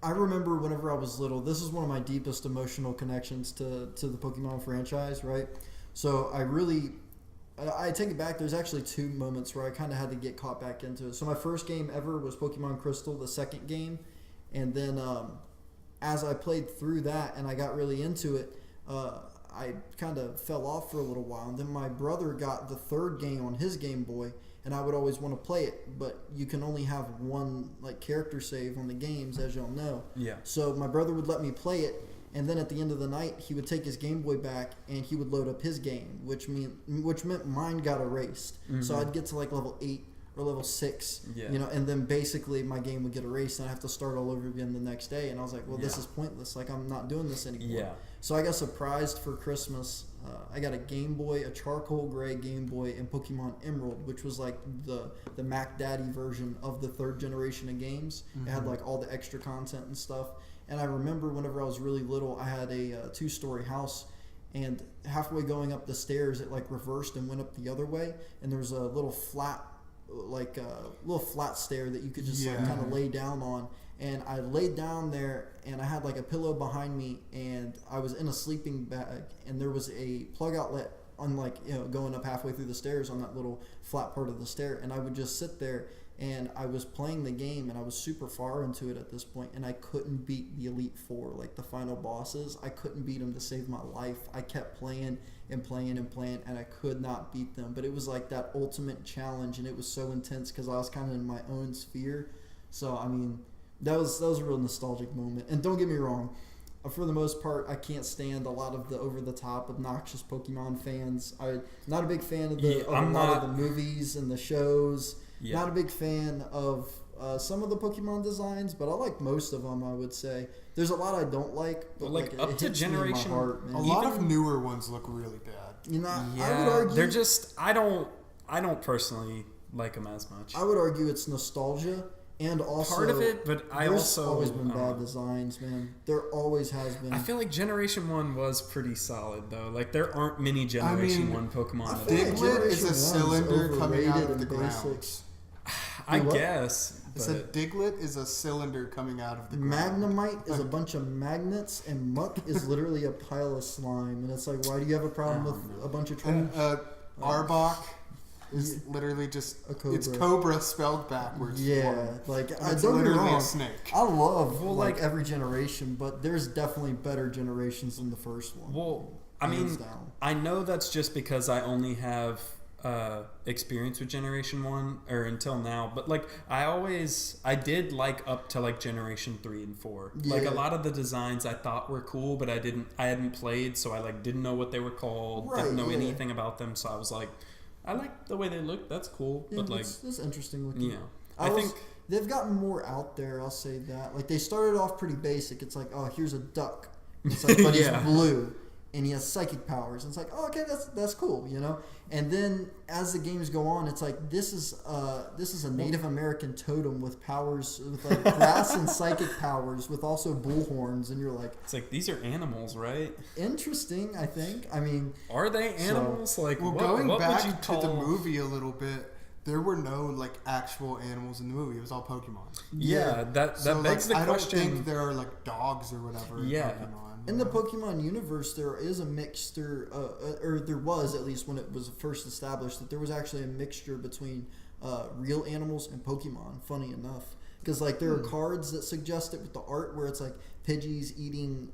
I remember whenever I was little, this is one of my deepest emotional connections to the Pokemon franchise, right? So I take it back. There's actually 2 moments where I kind of had to get caught back into it. So my first game ever was Pokemon Crystal, the second game, and then as I played through that and I got really into it. I kind of fell off for a little while, and then my brother got the 3rd game on his Game Boy, and I would always want to play it, but you can only have one character save on the games, as y'all know.
Yeah.
So my brother would let me play it, and then at the end of the night, he would take his Game Boy back and he would load up his game, which meant mine got erased. So I'd get to level 8 or level 6, and then basically my game would get erased, and I'd have to start all over again the next day. And I was like, well, this is pointless. I'm not doing this anymore.
Yeah.
So I got surprised for Christmas. I got a Game Boy, a charcoal gray Game Boy, and Pokemon Emerald, which was the Mac Daddy version of the 3rd generation of games. It had all the extra content and stuff. And I remember whenever I was really little, I had a 2-story house, and halfway going up the stairs, it reversed and went up the other way, and there was a little flat stair that you could just kind of lay down on. And I laid down there, and I had a pillow behind me, and I was in a sleeping bag, and there was a plug outlet on going up halfway through the stairs on that little flat part of the stair, and I would just sit there, and I was playing the game, and I was super far into it at this point, and I couldn't beat the Elite Four, the final bosses. I couldn't beat them to save my life. I kept playing and playing and playing, and I could not beat them. But it was that ultimate challenge, and it was so intense because I was kind of in my own sphere. So I mean, that was a real nostalgic moment. And don't get me wrong, for the most part, I can't stand a lot of the over-the-top, obnoxious Pokemon fans. I'm not a big fan of a lot of the movies and the shows. Yeah. Not a big fan of some of the Pokemon designs, but I like most of them, I would say. There's a lot I don't like, but
up to generation,
a lot of newer ones look really bad.
I would argue
they're just I don't personally like them as much.
I would argue it's nostalgia. And also,
part of it, but
there's always been bad designs, man. There always has been.
I feel like Generation 1 was pretty solid, though. There aren't many Generation 1 Pokemon.
Diglett is a cylinder coming out of the ground.
I guess.
I said Diglett is a cylinder coming out of the ground.
Magnemite is a bunch of magnets, and Muck is literally a pile of slime. And it's why do you have a problem with a bunch of trash?
And Arbok is literally just a cobra. It's Cobra spelled backwards.
Yeah, I don't
literally
get me wrong.
A snake.
I love every generation, but there's definitely better generations than the first one.
Well, I mean, I know that's just because I only have experience with Generation 1 or until now, but I did up to Generation 3 and 4. A lot of the designs I thought were cool, but I hadn't played, so I didn't know what they were called, didn't know anything about them, so I was I like the way they look. That's cool.
Yeah,
but
it's interesting looking.
Yeah,
I think they've gotten more out there. I'll say that. They started off pretty basic. It's here's a duck. It's but he's blue and he has psychic powers. And it's okay, that's cool, And then as the games go on, it's this is a Native American totem with powers with grass and psychic powers with also bullhorns, and you're
it's these are animals, right?
Interesting, I think. I mean,
are they animals?
Going back to the movie a little bit, there were no actual animals in the movie. It was all Pokemon.
Yeah, that begs the question.
I don't think there are dogs or whatever.
Yeah.
In Pokemon.
In the Pokemon universe, there is a mixture, or there was, at least when it was first established, that there was actually a mixture between real animals and Pokemon, funny enough. Because, there are cards that suggest it with the art where it's, Pidgeys eating,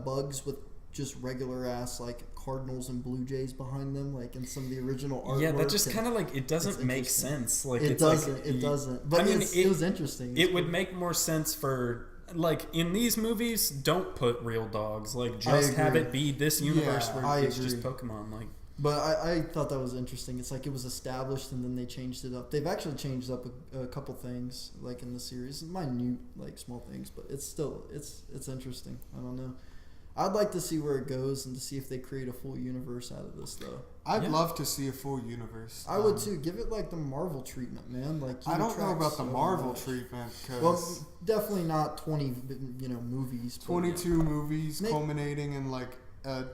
bugs with just regular-ass, cardinals and blue jays behind them, in some of the original artwork.
Yeah, that just kind of, it doesn't make sense.
It doesn't. But it was interesting.
It would make more sense for... in these movies, don't put real dogs. Just have it be this universe where it's just Pokemon.
But I thought that was interesting. It's like it was established and then they changed it up. They've actually changed up a couple things like in the series, minute like small things, but it's still it's interesting. I don't know. I'd like to see where it goes and to see if they create a full universe out of this though.
I'd love to see a full universe.
I would too. Give it like the Marvel treatment, man. Like
I don't know about the Marvel treatment because
definitely not 20 movies.
22 movies culminating in like a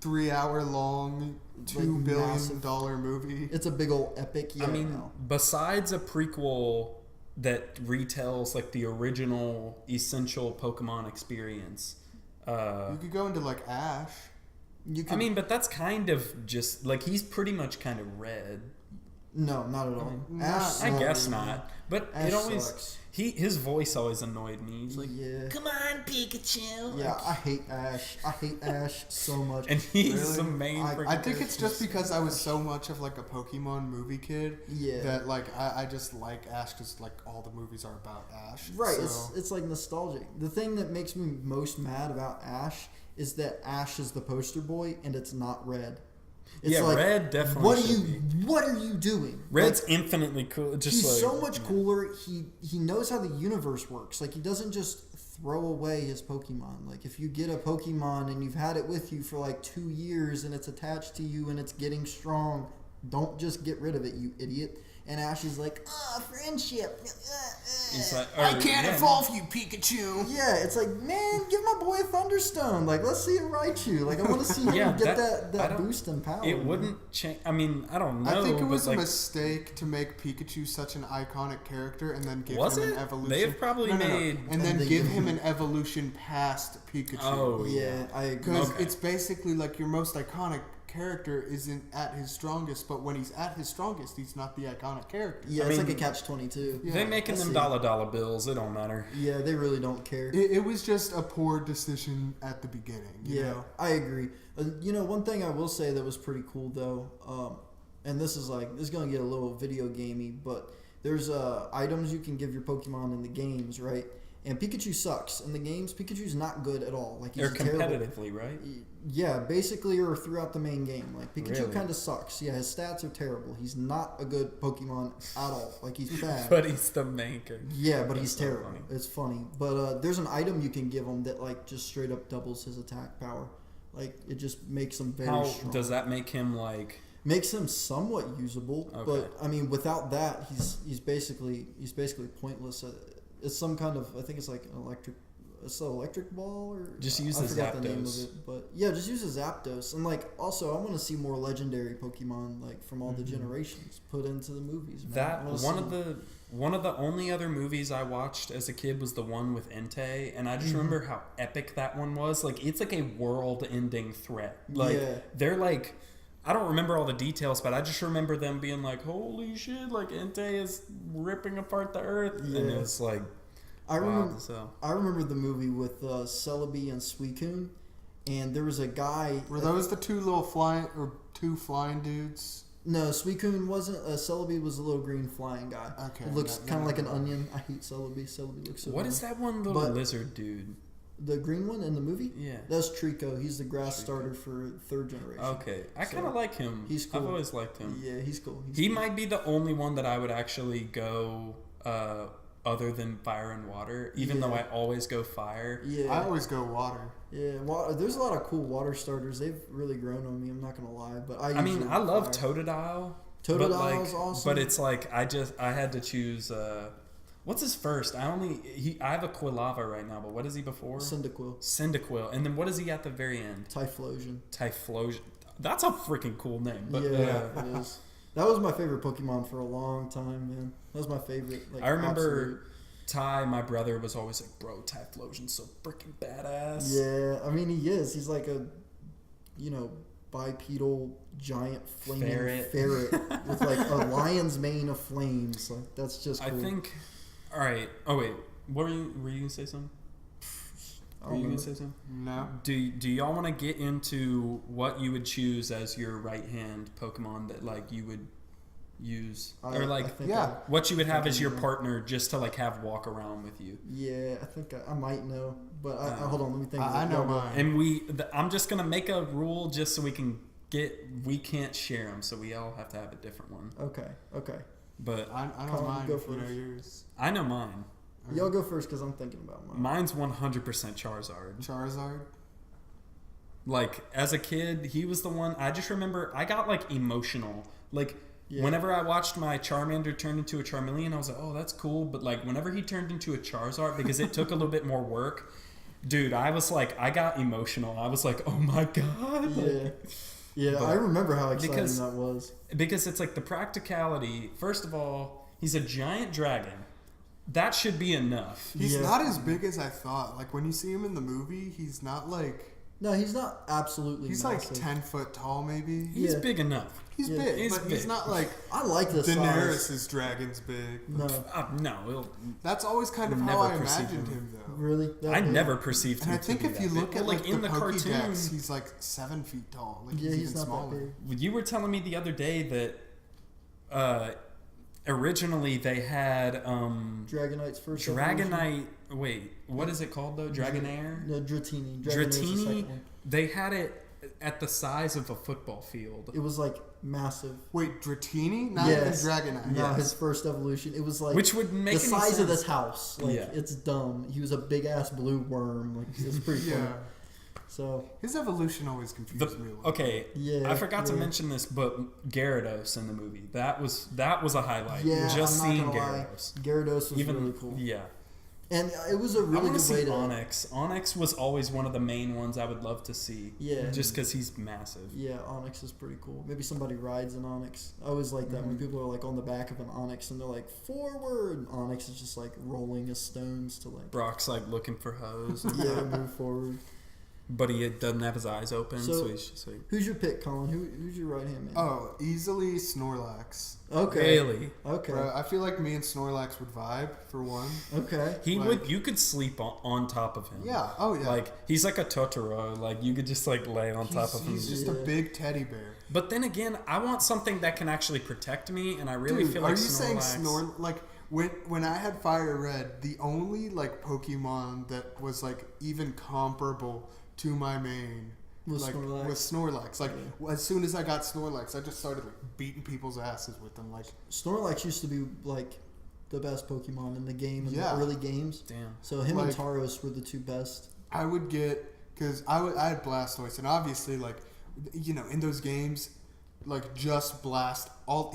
3-hour long $2 billion movie.
It's a big old epic. Yeah,
I mean, besides a prequel that retells like the original essential Pokemon experience,
you could go into like Ash.
I mean, but that's kind of just like he's pretty much kind of red.
No, not at all.
Ash, I guess not. But
Ash
it always
sucks.
his voice always annoyed me. He's like,
"Come
on, Pikachu."
Yeah, I hate Ash. I hate Ash so much.
And he's the main.
I think it's just because I was so much of like a Pokemon movie kid.
Yeah.
That like I just like Ash because like all the movies are about Ash.
Right.
So.
It's like nostalgic. The thing that makes me most mad about Ash is that Ash is the poster boy and it's not Red. It's like,
Red definitely.
What are you doing?
Red's infinitely cool. Just
he's so much cooler. He knows how the universe works. Like he doesn't just throw away his Pokemon. Like if you get a Pokemon and you've had it with you for like 2 years and it's attached to you and it's getting strong, don't just get rid of it, you idiot. And Ash is like, friendship.
He's like,
I can't evolve you, Pikachu.
Yeah, it's like, man, give my boy a Thunderstone. Like, let's see him Raichu. Like, I want to see him get that boost in power.
It wouldn't change. I mean, I don't know.
I think it was a mistake to make Pikachu such an iconic character and then give him an evolution.
They've probably made...
And then give him an evolution past Pikachu.
Oh,
yeah. I agree.
Because it's basically like your most iconic character isn't at his strongest, but when he's at his strongest, he's not the iconic character.
Yeah, it's like a catch-22.
Yeah, they making them dollar bills. It don't matter.
Yeah, they really don't care.
It was just a poor decision at the beginning. You know?
I agree. One thing I will say that was pretty cool though, and this is going to get a little video gamey, but there's items you can give your Pokemon in the games, right? And Pikachu sucks in the games. Pikachu's not good at all. Like he's
competitively, right?
Yeah, basically, or throughout the main game. Like Pikachu kind of sucks. Yeah, his stats are terrible. He's not a good Pokemon at all. Like he's bad.
But he's the main character.
Yeah, but he's terrible. Funny. It's funny. But there's an item you can give him that like just straight up doubles his attack power. Like it just makes him very strong.
How does that make him like?
Makes him somewhat usable, but I mean, without that, he's basically pointless. It's some kind of, I think it's like an electric. It's an electric ball, or
just use
I forgot
Zapdos.
the name of it, but yeah, just use a Zapdos. And like, also, I want to see more legendary Pokemon like from all the generations put into the movies. Man.
That one of the only other movies I watched as a kid was the one with Entei, and I just remember how epic that one was. Like, it's like a world-ending threat. Like, they're like. I don't remember all the details, but I just remember them being like, "Holy shit!" Like Entei is ripping apart the earth, and it's like,
I remember the movie with Celebi and Suicune, and there was a guy.
Were those the two flying dudes?
No, Suicune wasn't. Celebi was a little green flying guy.
Okay,
it looks kind of like an onion. I hate Celebi. Celebi looks so.
What is that one little lizard dude?
The green one in the movie?
Yeah.
That's Trico. He's the grass starter for 3rd generation.
Okay. I kind of like him.
He's cool.
I've always liked him.
Yeah, he's cool.
He might be the only one that I would actually go other than fire and water, even though I always go fire.
Yeah.
I always go water.
Yeah, there's a lot of cool water starters. They've really grown on me, I'm not going to lie. But I
love Totodile.
Totodile's awesome.
But it's like, I had to choose... what's his first? I have a Quilava right now, but what is he before? Cyndaquil. And then what is he at the very end?
Typhlosion.
That's a freaking cool name. But,
yeah, it is. That was my favorite Pokemon for a long time, man. That was my favorite. Like,
I remember Ty, my brother, was always like, "Bro, Typhlosion's so freaking badass."
Yeah, I mean, he is. He's like a, bipedal giant flaming ferret with like a lion's mane of flames. Like that's just cool.
I think. All right. Oh wait. What were you gonna say something?
No.
Do y'all want to get into what you would choose as your right hand Pokemon that like you would use, what you would have as your partner just to like have walk around with you?
Yeah, I think I might know, but hold on, let me think.
I know mine.
And I'm just gonna make a rule just so we can we can't share them, so we all have to have a different one.
Okay.
But
I know
Collin,
mine.
go
If you know
first.
yours.
I know mine.
Y'all go first because I'm thinking about mine.
Mine's 100% Charizard.
Charizard.
Like, as a kid, he was the one. I just remember I got, like, emotional. Like,
Yeah.
whenever I watched my Charmander turn into a Charmeleon, I was like, oh, that's cool. But, like, whenever he turned into a Charizard, because it took a little bit more work, dude, I was like, I got emotional. I was like, oh my God.
Yeah. Yeah,
But-
I remember how exciting
because-
that was.
Because it's like the practicality. First of all, he's a giant dragon. That should be enough.
He's
Yeah.
not as big as I thought. Like when you see him in the movie, he's not like
No, he's not absolutely
he's
massive.
like 10 foot tall, maybe.
He's
Yeah.
big enough.
He's
Yeah.
big,
He's
but he's
big.
not like
I like the
Daenerys'
size.
dragon's big.
No,
No,
That's always kind of how
Never
I
perceived
imagined
him.
him, though.
really? That
I
big?
never perceived him
And I think
to be
if you
that
look
big.
at
Well,
like
in
the
the cartoon,
Pokédex, he's like 7 feet tall. Like
Yeah,
he's
he's
even
not
smaller.
that big.
you were telling me the other day that originally they had
Dragonite's first
Dragonite. Wait, what is it called though? Dragonair?
No, Dratini. Dragonair's the
Dratini.
second one.
They had it at the size of a football field.
It was like massive.
Wait, Dratini? Not
Yes.
even Dragonite.
No,
Yes.
his first evolution. It was like
Which would make
the
any
size of
sense.
this house. Like
Yeah.
it's dumb. He was a big ass blue worm. Like it's pretty
Yeah.
funny. So
His evolution always confused me a little.
Okay,
yeah,
I forgot to
yeah.
mention this, but Gyarados in the movie that was a highlight.
Yeah,
just
I'm not
seeing
gonna lie.
Gyarados.
Gyarados was really cool,
Yeah,
and it was a
I
really
want to
good way
see
to.
Onyx. Onyx was always one of the main ones I would love to see.
Yeah.
just because he's massive.
Yeah, Onyx is pretty cool. Maybe somebody rides an Onyx. I always like that when people are like on the back of an Onyx and they're like forward. Onyx is just like rolling his stones to like
Brock's like looking for hoes,
yeah move forward.
but he doesn't have his eyes open,
So-
so he's just like,
Who's your pick, Colin? Who's your right hand man?
Oh, easily Snorlax.
Okay.
really?
Okay.
Bro, I feel like me and Snorlax would vibe for one.
Okay.
He
Like-
would. You could sleep on top of him.
Yeah. Oh yeah.
Like he's like a Totoro. Like you could just like lay on top of him.
He's just a
Yeah.
big teddy bear.
But then again, I want something that can actually protect me, and I really
Dude,
feel
are
like
you saying
Snorlax.
like when I had Fire Red, the only like Pokemon that was like even comparable to my main
Was
like
Snorlax.
was Snorlax. Like as soon as I got Snorlax, I just started like beating people's asses with them. Like
Snorlax used to be like the best Pokemon in the game in
Yeah.
the early games.
Damn.
So him and
Like-
Tauros were the two best.
I would get because I had Blastoise, and obviously like you know in those games. Like just blast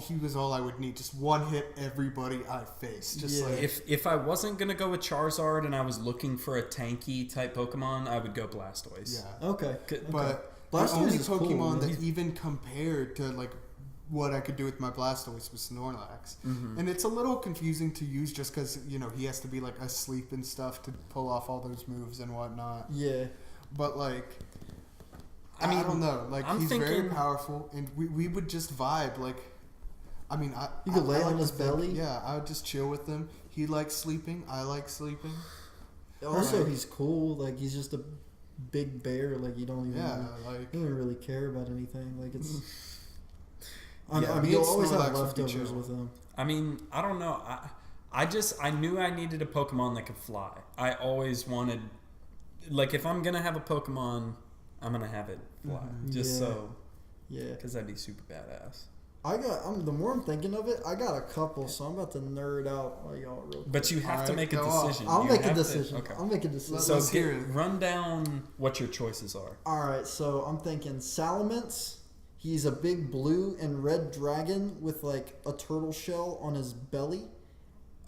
he was all I would need. Just one hit everybody I faced. Just
Yeah.
like
If I wasn't gonna go with Charizard and I was looking for a tanky type Pokemon, I would go Blastoise.
yeah.
Okay.
But
Blastoise
the only
is cool,
Pokemon
man.
that even compared to like what I could do with my Blastoise was Snorlax,
Mm-hmm.
and it's a little confusing to use just because you know he has to be like asleep and stuff to pull off all those moves and whatnot.
Yeah.
But like,
I mean,
I don't know. Like
I'm
he's very
thinking-
powerful, and we would just vibe. Like, I mean,
You could lay
I
on
like
his
to think-
belly?
Yeah, I would just chill with him. He likes sleeping. I like sleeping.
Also,
Right.
he's cool. Like he's just a big bear. Like you don't even.
Yeah, like
You don't really care about anything. Like it's.
Yeah,
I mean,
me
you'll
and
always have
Snorlax would be
leftovers
chill.
with him.
I mean, I don't know. I knew I needed a Pokemon that could fly. I always wanted, like, if I'm gonna have a Pokemon, I'm gonna have it fly. Just
Yeah.
so,
Yeah.
because that'd be super badass.
The more I'm thinking of it, I got a couple, so I'm about to nerd out while y'all real quick.
But you have to
Alright,
make a
go off.
decision.
I'll
You
make a
have to-
decision.
okay.
I'll make a decision.
So
Let's hear it.
run down what your choices are.
Alright, so I'm thinking Salamence. He's a big blue and red dragon with like a turtle shell on his belly.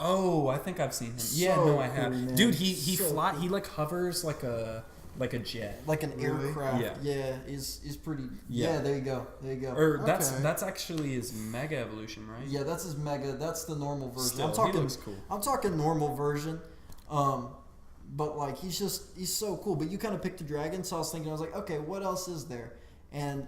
Oh, I think I've seen him. Yeah,
So
no, I have.
cool, man.
Dude, he
So
fly.
cool.
He like hovers like a jet.
Like an
Really?
aircraft.
Yeah.
Yeah, he's pretty.
Yeah.
Yeah. There you go. There you go.
Or
Okay.
that's actually his Mega Evolution, right?
Yeah, that's his mega. That's the normal version.
Still,
I'm talking.
he looks cool.
I'm talking normal version. But like he's so cool. But you kind of picked a dragon, so I was thinking, I was like, okay, what else is there? And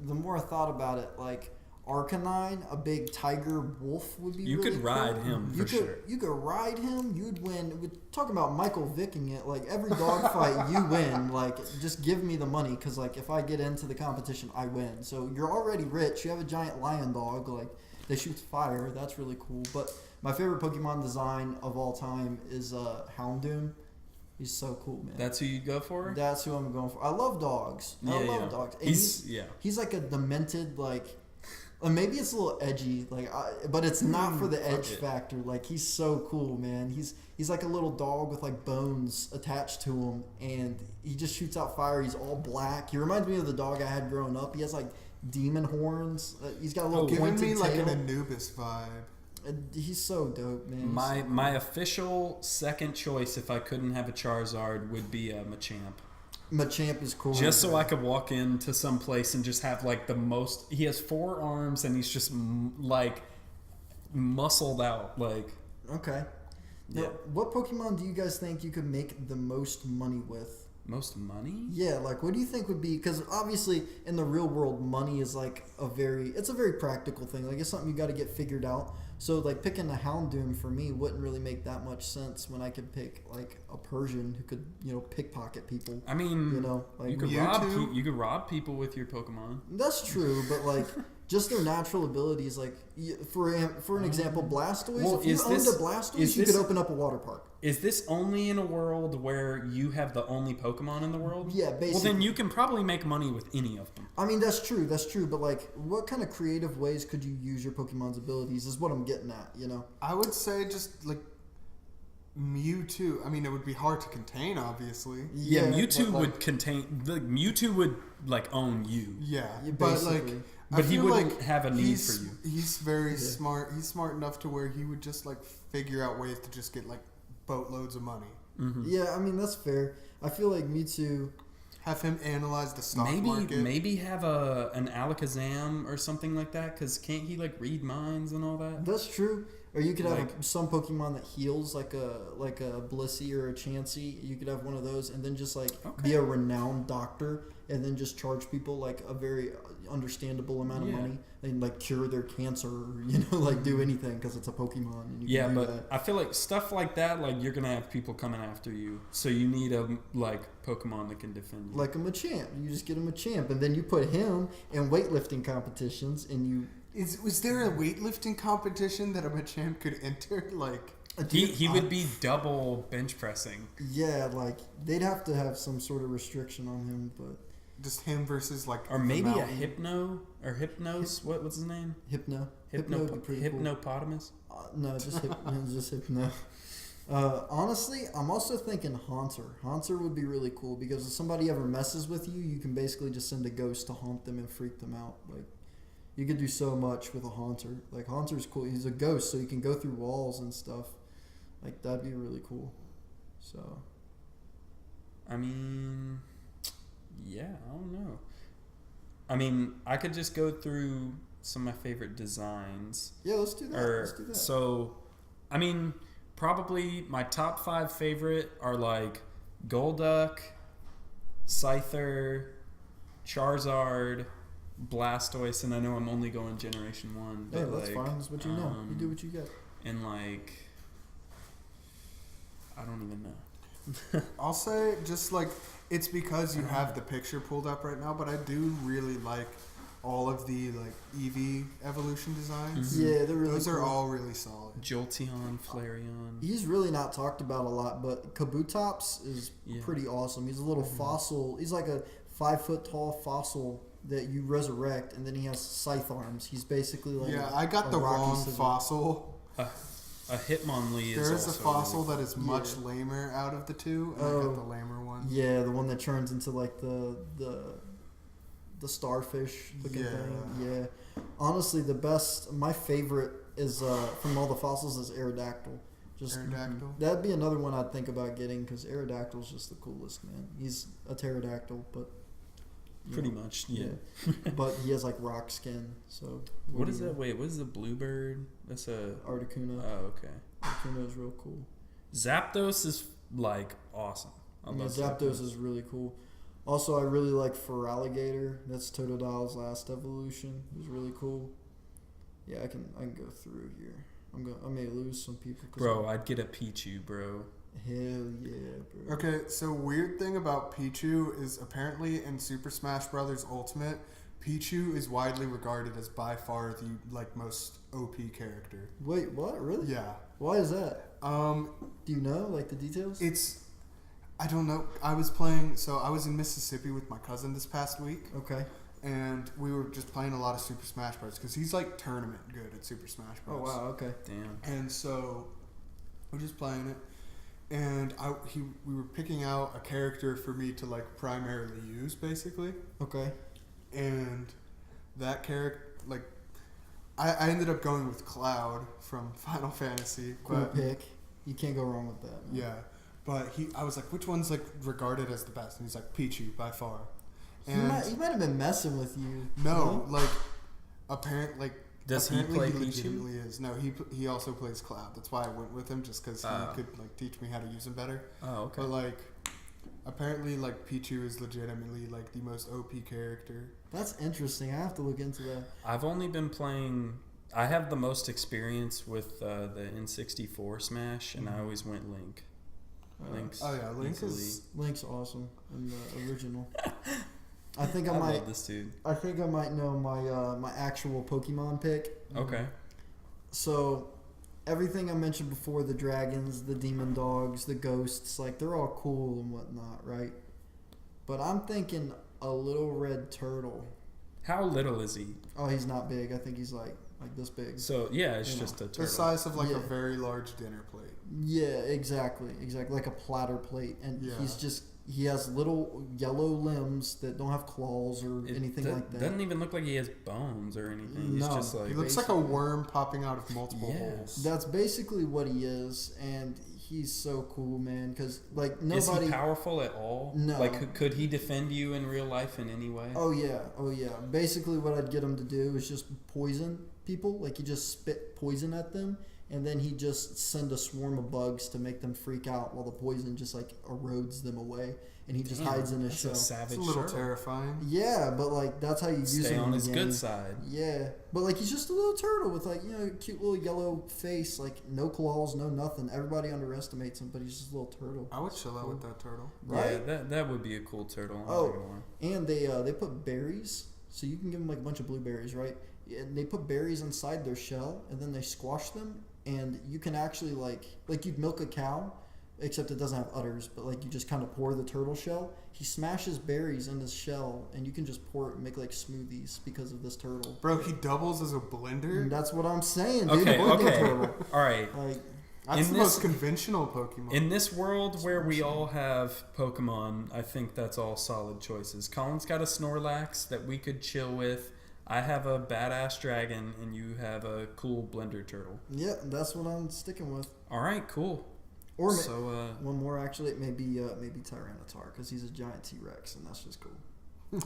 the more I thought about it, like Arcanine, a big tiger wolf would be.
You
really
could ride
cool.
him
You
for
could,
sure.
You could ride him. You'd win. We're talking about Michael Vicking it. Like every dog fight, you win. Like just give me the money, because like if I get into the competition, I win. So you're already rich. You have a giant lion dog. Like they shoot fire. That's really cool. But my favorite Pokemon design of all time is Houndoom. He's so cool, man.
That's who you go for?
That's who I'm going for. I love dogs. I love dogs. And he's like a demented, like, maybe it's a little edgy, like, but it's not for the edge factor. Like, he's so cool, man. He's like a little dog with like bones attached to him, and he just shoots out fire. He's all black. He reminds me of the dog I had growing up. He has like demon horns. He's got a little pointed
giving me
tail.
like an Anubis vibe.
He's so dope, man.
My official second choice, if I couldn't have a Charizard, would be a Machamp.
Machamp is cool.
Just so I could walk into some place and just have like the most. He has 4 arms and he's just like muscled out. Like,
okay. Now,
yeah.
what Pokemon do you guys think you could make the most money with?
Most money?
Yeah, like what do you think would be? Because obviously in the real world, money is like it's a very practical thing. Like it's something you got to get figured out. So like picking a Houndoom for me wouldn't really make that much sense when I could pick like a Persian who could pickpocket people.
I mean,
like
you could rob people with your Pokemon.
That's true, but like just their natural abilities. Like for an example, Blastoise.
Well,
if you owned a Blastoise, you could open up a water park.
Is this only in a world where you have the only Pokemon in the world?
Yeah, basically.
Well, then you can probably make money with any of them.
I mean, that's true. But like, what kind of creative ways could you use your Pokemon's abilities? Is what I'm getting at.
I would say just like Mewtwo. I mean, it would be hard to contain, obviously.
Yeah, Mewtwo would contain. Mewtwo would like own you.
Yeah, but like.
But he wouldn't have a need for you.
He's very smart. He's smart enough to where he would just like figure out ways to just get like boatloads of money.
Mm-hmm.
Yeah, I mean that's fair. I feel like Mewtwo.
Have him analyze the stock market.
Maybe have an Alakazam or something like that. Because can't he like read minds and all that?
That's true. Or you could have some Pokemon that heals, like a Blissey or a Chansey. You could have one of those, and then just like be a renowned doctor, and then just charge people like a very understandable amount of money, and like cure their cancer, like do anything because it's a Pokemon. And you can do that.
I feel like stuff like that, like you're gonna have people coming after you, so you need a Pokemon that can defend you.
Like a Machamp, you just get a Machamp, and then you put him in weightlifting competitions, and you.
Was there a weightlifting competition that a Machamp could enter? Like
he would be double bench pressing.
Yeah, like they'd have to have some sort of restriction on him, but
just him versus like
or maybe a Hypno or Hypnos. What's his name?
Hypno.
Hypnopotamus.
Cool. No, just just Hypno. Honestly, I'm also thinking Haunter. Haunter would be really cool because if somebody ever messes with you, you can basically just send a ghost to haunt them and freak them out. Like. You could do so much with a Haunter. Like, Haunter's cool. He's a ghost, so he can go through walls and stuff. Like, that'd be really cool. So.
I mean, yeah, I don't know. I mean, I could just go through some of my favorite designs.
Yeah, let's do that.
So, I mean, probably my top 5 favorite are, like, Golduck, Scyther, Charizard, Blastoise, and I know I'm only going Generation 1. But
that's fine. That's what you know. You do what you got.
And, like, I don't even know.
I'll say just, like, it's because you have the picture pulled up right now, but I do really like all of the, like, Eevee evolution designs.
Mm-hmm. Yeah, they're really
Those are all really solid.
Jolteon, Flareon.
He's really not talked about a lot, but Kabutops is pretty awesome. He's a little fossil. He's like a 5-foot tall fossil that you resurrect, and then he has scythe arms. He's basically like
I got the wrong
scissor.
Fossil. A Hitmonlee is
There's a fossil that is much lamer out of the two, and I got the lamer one.
Yeah, the one that turns into like the starfish looking thing. Yeah. Honestly, my favorite is from all the fossils is Aerodactyl.
Aerodactyl?
That'd be another one I'd think about getting because Aerodactyl's just the coolest, man. He's a pterodactyl, but
pretty much, yeah.
But he has like rock skin. So
what is that? Wait, what is the bluebird? That's a
Articuno.
Oh, okay.
Articuno is real cool.
Zapdos is like awesome. I love
Zapdos is really cool. Also, I really like Feraligatr. That's Totodile's last evolution. It was really cool. Yeah, I can go through here. I may lose some people.
Bro, I'd get a Pichu, bro.
Hell yeah, bro.
Okay, so weird thing about Pichu is apparently in Super Smash Bros. Ultimate, Pichu is widely regarded as by far the most OP character.
Wait, what? Really?
Yeah.
Why is that?
Do
you know like the details?
I don't know. I was in Mississippi with my cousin this past week.
Okay.
And we were just playing a lot of Super Smash Bros. Because he's like tournament good at Super Smash Bros.
Oh, wow. Okay.
Damn.
And so we're just playing it. And we were picking out a character for me to like primarily use, basically.
Okay.
And that character, like, I ended up going with Cloud from Final Fantasy.
Cool pick. You can't go wrong with that. Man.
Yeah. But I was like, which one's like regarded as the best? And he's like, Pichu by far. And
He might have been messing with you.
no, like apparently
Does he play Pichu?
legitimately is. No, he also plays Cloud. That's why I went with him, just because he could like teach me how to use him better.
Oh, okay.
But like apparently like Pichu is legitimately like the most OP character.
That's interesting. I have to look into that.
I've only been playing. I have the most experience with the N64 Smash, and I always went Link. Link's
Link's awesome in the original. I think I
love this dude.
I think I might know my actual Pokemon pick.
Okay.
So, everything I mentioned before, the dragons, the demon dogs, the ghosts, like, they're all cool and whatnot, right? But I'm thinking a little red turtle.
How little is he?
Oh, he's not big. I think he's like this big.
So, yeah, it's just a turtle.
The size of like a very large dinner plate.
Yeah, exactly. Like a platter plate. And he has little yellow limbs that don't have claws or anything like that.
Doesn't even look like he has bones or anything. He's
No.
just like...
He looks like a worm popping out of multiple holes.
That's basically what he is, and he's so cool, man, because, like, nobody...
Is he powerful at all?
No.
Like, could he defend you in real life in any way?
Oh, yeah. Basically, what I'd get him to do is just poison people. Like, he just spit poison at them, and then he just send a swarm of bugs to make them freak out while the poison just, like, erodes them away. And he just hides in his shell.
That's a savage
It's a little
turtle.
terrifying.
Yeah, but, like, that's how you use him.
Stay on
in
his
the
good
game.
side.
Yeah, but, like, he's just a little turtle with, like, a cute little yellow face, like, no claws, no nothing. Everybody underestimates him, but he's just a little turtle.
I would chill out with that turtle.
Right?
Yeah, that would be a cool turtle.
And they put berries, so you can give them, like, a bunch of blueberries, right? And they put berries inside their shell, and then they squash them, and you can actually, like you'd milk a cow, except it doesn't have udders, but, like, you just kind of pour the turtle shell. He smashes berries in his shell, and you can just pour it and make, like, smoothies because of this turtle.
Bro, he doubles as a blender?
And that's what I'm saying, dude.
Okay.
Turtle.
All right.
Like,
that's the most conventional Pokemon.
In this world where we all have Pokemon, I think that's all solid choices. Collin's got a Snorlax that we could chill with. I have a badass dragon, and you have a cool blender turtle.
yeah, that's what I'm sticking with.
All right, cool.
Or
So,
one more, actually. Maybe Tyranitar, because he's a giant T-Rex, and that's just cool.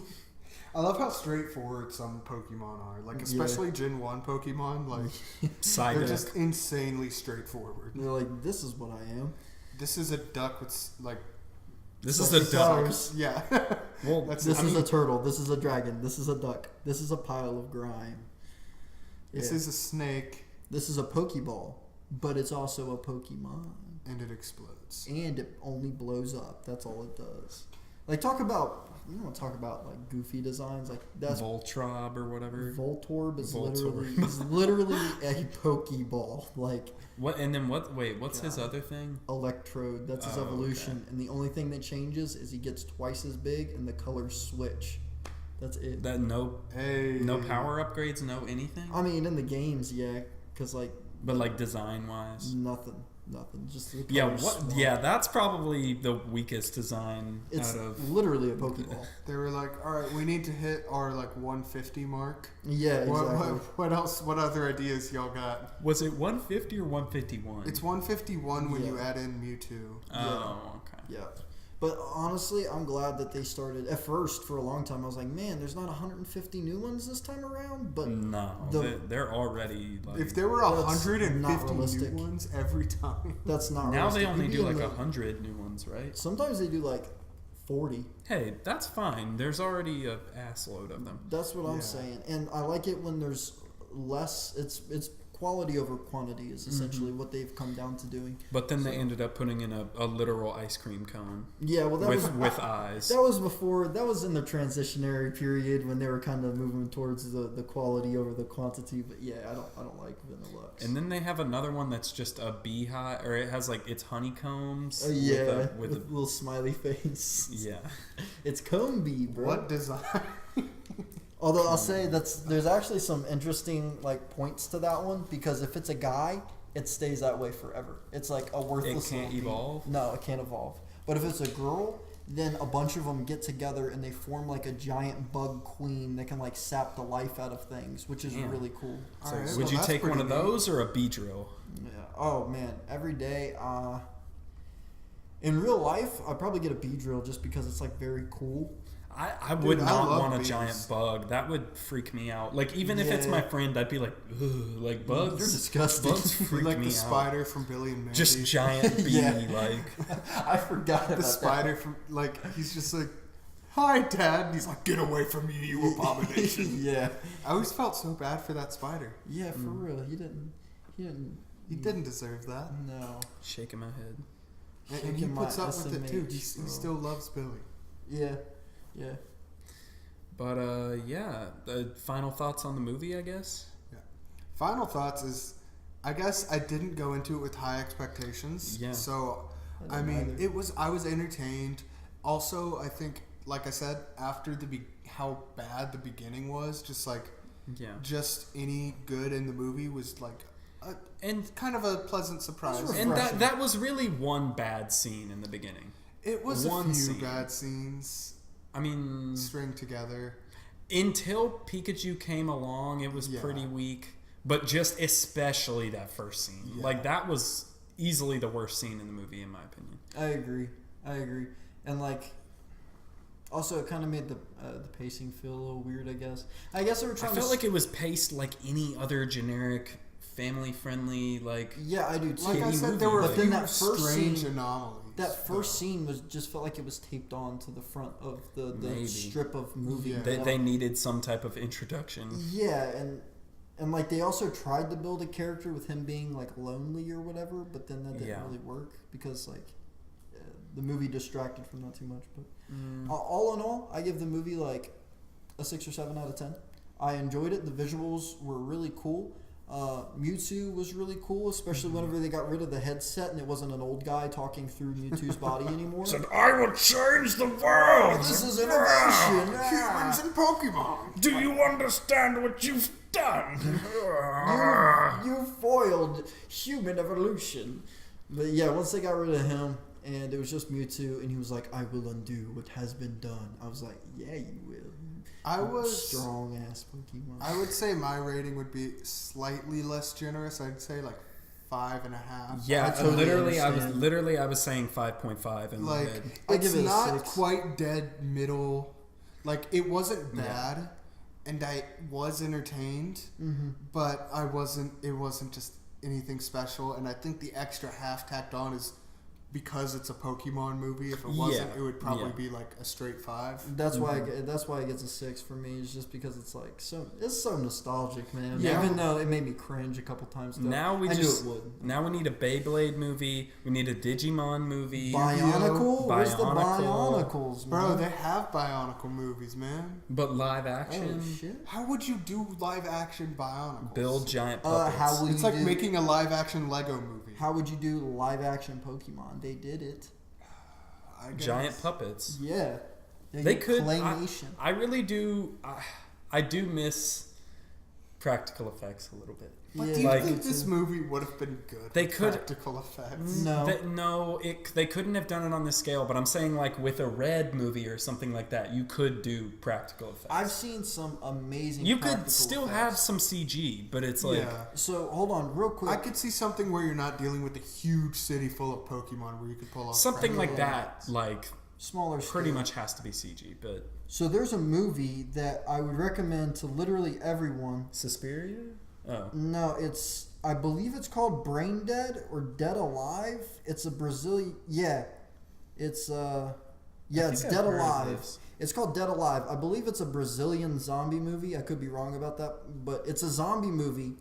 I love how straightforward some Pokemon are. Like, especially Gen 1 Pokemon. Like, they're just insanely straightforward.
They're like, this is what I am.
This is a duck with, like...
this is a duck.
Colors.
Yeah.
Well,
This is a turtle. This is a dragon. This is a duck. This is a pile of grime.
This is a snake.
This is a Pokeball, but it's also a Pokemon.
And it explodes.
And it only blows up. That's all it does. Like, talk about... You want to talk about, like, goofy designs? Like, that's...
Voltorb or whatever.
Voltorb is
Voltorb.
literally a Pokeball. Like...
What? And then what? Wait, what's his other thing?
Electrode. That's his evolution.
Okay.
And the only thing that changes is he gets twice as big and the colors switch. That's it.
That no power upgrades, no anything.
I mean, in the games, yeah, because, like...
But, like, design-wise?
Nothing. Just the
Yeah,
colors
what?
swap.
Yeah, that's probably the weakest design
It's
out of...
literally a Pokeball.
They were like, all right, we need to hit our, like, 150 mark.
Yeah, exactly.
What else? What other ideas y'all got?
Was it 150 or 151?
It's 151 when you add in Mewtwo.
Oh, okay.
Yeah. But honestly, I'm glad that they started. At first, for a long time, I was like, man, there's not 150 new ones this time around. But
no, they're already like...
If there were
That's
150 new ones every time.
That's not
now
realistic.
they only
You'd be
do
in
like
the-
100 new ones, right?
Sometimes they do like 40.
Hey, that's fine. There's already a ass load of them.
That's what I'm saying. And I like it when there's less. It's quality over quantity is essentially what they've come down to doing.
But then they ended up putting in a literal ice cream cone.
Yeah, well, that
with eyes.
That was before. That was in the transitionary period when they were kind of moving towards the quality over the quantity. But yeah, I don't like Vanillux.
And then they have another one that's just a beehive, or it has like it's honeycombs.
With a little smiley face.
Yeah,
it's comb bee, bro.
What design?
Although I'll say there's actually some interesting like points to that one, because if it's a guy, it stays that way forever. It's like a worthless.
It can't evolve?
No, it can't evolve. But if it's a girl, then a bunch of them get together and they form like a giant bug queen that can like sap the life out of things, which is really cool.
So
Alright,
would you take one of those or a Beedrill?
Yeah. Oh man, every day. In real life, I'd probably get a Beedrill just because it's like very cool.
I would not want
bees.
a giant bug. That would freak me out. Like, even if it's my friend, I'd be like, ugh, like bugs.
They're disgusting.
Bugs freak
like
me
the
out.
spider from Billy and Mandy.
Just giant bee,
Yeah.
like.
I forgot about
the spider from he's just like, "Hi, Dad." And he's like, "Get away from me, you abomination."
Yeah.
I always felt so bad for that spider.
Yeah, for real. He didn't.
He didn't deserve that.
No.
Shaking my head.
And he
Shaking
puts
my
up with it too. He
SMH,
still loves Billy.
Yeah. Yeah.
But, final thoughts on the movie, I guess?
Yeah. Final thoughts is, I guess I didn't go into it with high expectations.
Yeah.
So,
I didn't either.
I was entertained. Also, I think, like I said, after how bad the beginning was, just any good in the movie was like and kind of a pleasant surprise.
And that was really one bad scene in the beginning.
It was
one
a few
scene.
bad scenes.
I mean,
string together.
Until Pikachu came along, it was pretty weak. But just especially that first scene.
Yeah.
Like, that was easily the worst scene in the movie, in my opinion.
I agree. And like, also it kind of made the pacing feel a little weird. I guess they were trying.
I felt like it was paced like any other generic, family-friendly, like.
Yeah, I do too.
Like I said,
movie.
there were
But
a
then
few
that first
strange
scene-
anomalies.
That first scene just felt like it was taped on to the front of the
Maybe.
strip of movie.
Yeah.
They needed some type of introduction.
Yeah, and like they also tried to build a character with him being like lonely or whatever, but then that didn't really work because like the movie distracted from that too much. But all in all, I give the movie like a 6 or 7 out of 10. I enjoyed it. The visuals were really cool. Mewtwo was really cool, especially whenever they got rid of the headset and it wasn't an old guy talking through Mewtwo's body anymore.
Said, I will change the world!
This is innovation!
Humans and Pokemon.
Do you understand what you've done?
You foiled human evolution. But yeah, once they got rid of him and it was just Mewtwo and he was like, I will undo what has been done. I was like, yeah, you will. Strong ass Pokemon.
I would say my rating would be slightly less generous. I'd say like 5.5.
Yeah,
I totally understand.
I was saying 5.5 in my
Like
head.
I
it's
give it a
not
6.
quite dead middle. Like it wasn't bad, and I was entertained, but I wasn't. It wasn't just anything special. And I think the extra half tacked on is because it's a Pokemon movie. If it wasn't, it would probably be like a straight 5.
That's why it gets a 6 for me. Is just because it's like it's so nostalgic, man.
Yeah.
Even though it made me cringe a couple times. Though.
Now
I knew it would.
Now we need a Beyblade movie. We need a Digimon movie.
Bionicle? Where's the
Bionicle.
Bionicles, man?
Bro, they have Bionicle movies, man.
But live action.
Oh shit.
How would you do live action Bionicles?
Build giant puppets.
How would
It's
you
like
do,
making a live action Lego movie.
How would you do live action Pokemon? They did it.
I guess.
Giant puppets.
Yeah.
They could.
Claymation.
I really do. I do miss practical effects a little bit.
But
Yeah,
do you
like-
think this movie would have been good?
They
with
could-
practical effects.
No.
They couldn't have done it on this scale. But I'm saying, like with a Red movie or something like that, you could do practical effects.
I've seen some amazing.
You could
practical
still
effects.
have some CG, but it's like
Yeah.
So hold on, real quick.
I could see something where you're not dealing with a huge city full of Pokemon where you could pull off
something like
Yeah.
that. Like
Smaller.
pretty
scale.
much has to be CG. But
So there's a movie that I would recommend to literally everyone.
Suspiria? Oh,
No, I believe it's called Brain Dead or Dead Alive. It's a Brazilian. Yeah, it's it's
I've
Dead
heard of
Alive.
this.
It's called Dead Alive. I believe it's a Brazilian zombie movie. I could be wrong about that, but it's a zombie movie,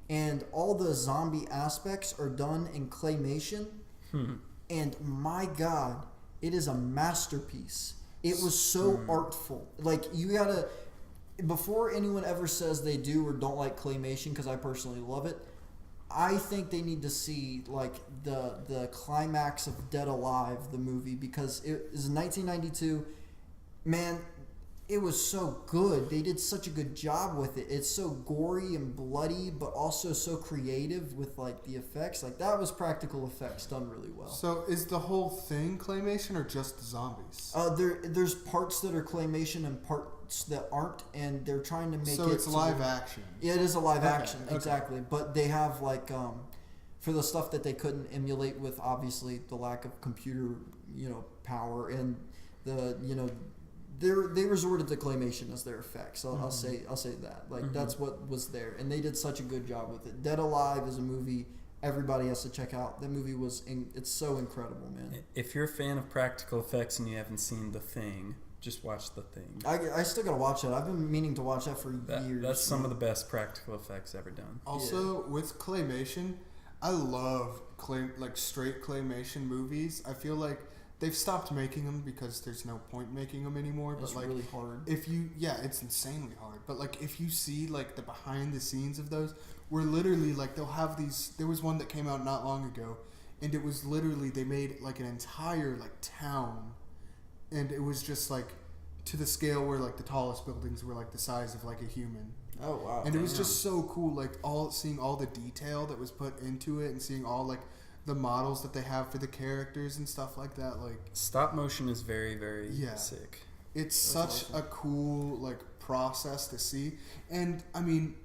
and all the zombie aspects are done in claymation. And my God, it is a masterpiece. It was so artful. Like, you gotta, before anyone ever says they do or don't like claymation, because I personally love it, I think they need to see like the climax of Dead Alive, the movie, because it is 1992. Man, it was so good. They did such a good job with it. It's so gory and bloody, but also so creative with like the effects. Like, that was practical effects done really well.
So is the whole thing claymation or just the zombies?
There's parts that are claymation and parts that aren't, and they're trying to make it.
So it's live action.
Yeah, it is a live action,
Okay.
exactly. But they have like for the stuff that they couldn't emulate with obviously the lack of computer, power, and the they resorted to claymation as their effects. I'll say that. Like, that's what was there, and they did such a good job with it. Dead Alive is a movie everybody has to check out. That movie it's so incredible, man.
If you're a fan of practical effects and you haven't seen The Thing, just watch The Thing.
I still gotta watch it. I've been meaning to watch that for years.
That's some of the best practical effects ever done.
Also, with claymation, I love straight claymation movies. I feel like they've stopped making them because there's no point making them anymore.
It's
but like,
really hard.
It's insanely hard. But like, if you see like the behind the scenes of those, where literally like they'll have these. There was one that came out not long ago, and it was literally they made like an entire like town, and it was just like to the scale where like the tallest buildings were like the size of like a human.
Oh wow!
And it was just so cool, like seeing all the detail that was put into it, and seeing all like the models that they have for the characters and stuff like that. Like,
stop motion is very, very sick.
It's such a cool like process to see, and I mean,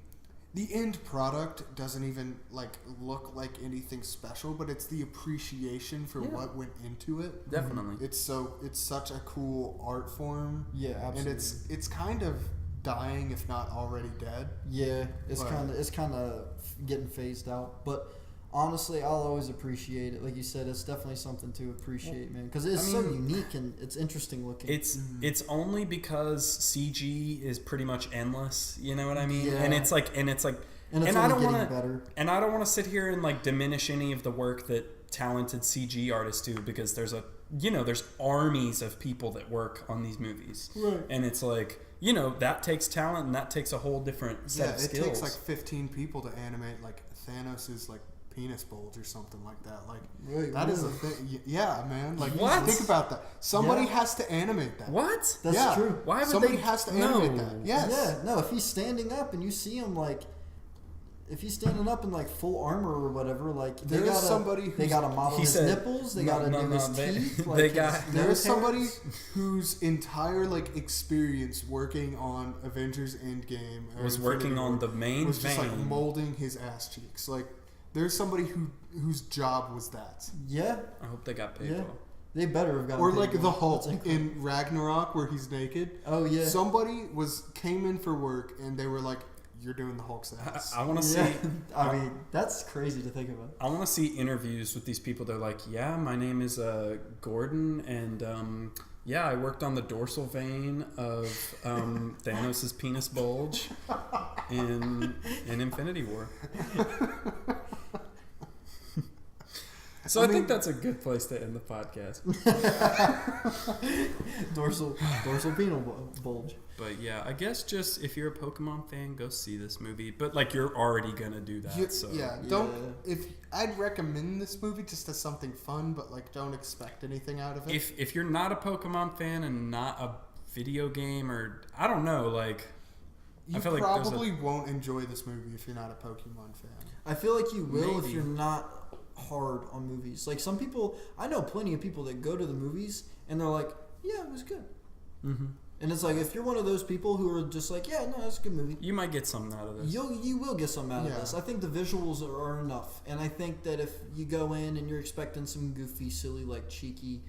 the end product doesn't even like look like anything special, but it's the appreciation for what went into it.
Definitely,
it's such a cool art form.
Yeah, absolutely.
And it's kind of dying, if not already dead.
Yeah, it's kind of getting phased out, but honestly, I'll always appreciate it. Like you said, it's definitely something to appreciate, man, because it's so unique and it's interesting looking.
It's only because CG is pretty much endless. You know what I mean?
Yeah.
And it's like
and it's
and
I don't want to
and I don't want to sit here and like diminish any of the work that talented CG artists do, because there's armies of people that work on these movies,
right? And
it's like, that takes talent, and that takes a whole different set of skills.
It takes like 15 people to animate like Thanos' like penis bulge or something like that. Like, that is a thing. Yeah, man. Like,
what?
Think about that. Somebody has to animate that.
What?
That's true.
Why would
somebody has to animate that? Yes.
Yeah. No. If he's standing up and you see him like. If he's standing up in like full armor or whatever, like they gotta model his nipples, they gotta do his teeth. Like
there is somebody whose entire like experience working on Avengers Endgame
was working on the main
was just like molding his ass cheeks. Like, there's somebody whose job was that.
Yeah.
I hope they got paid well.
They better have gotten
Or
paid
like
well.
the Hulk in Ragnarok where he's naked.
Oh yeah.
Somebody came in for work and they were like, "You're doing the Hulk's ass."
I want to see.
I mean, that's crazy to think about.
I want to see interviews with these people. They're like, "Yeah, my name is Gordon, and I worked on the dorsal vein of Thanos' penis bulge in Infinity War." So I think that's a good place to end the podcast.
dorsal penal bulge.
But yeah, I guess just if you're a Pokemon fan, go see this movie. But like, you're already gonna do that.
I'd recommend this movie just as something fun, but like, don't expect anything out of it.
If you're not a Pokemon fan and not a video game, or I don't know, like,
you
I feel
probably won't enjoy this movie if you're not a Pokemon fan.
I feel like you will if you're not hard on movies. Like, some people, I know plenty of people that go to the movies and they're like, "Yeah, it was good."
Mm-hmm.
And it's like, if you're one of those people who are just like, "Yeah, no, it's a good movie,"
you might get something out of this.
You will get something out of this. I think the visuals are enough, and I think that if you go in and you're expecting some goofy, silly, like cheeky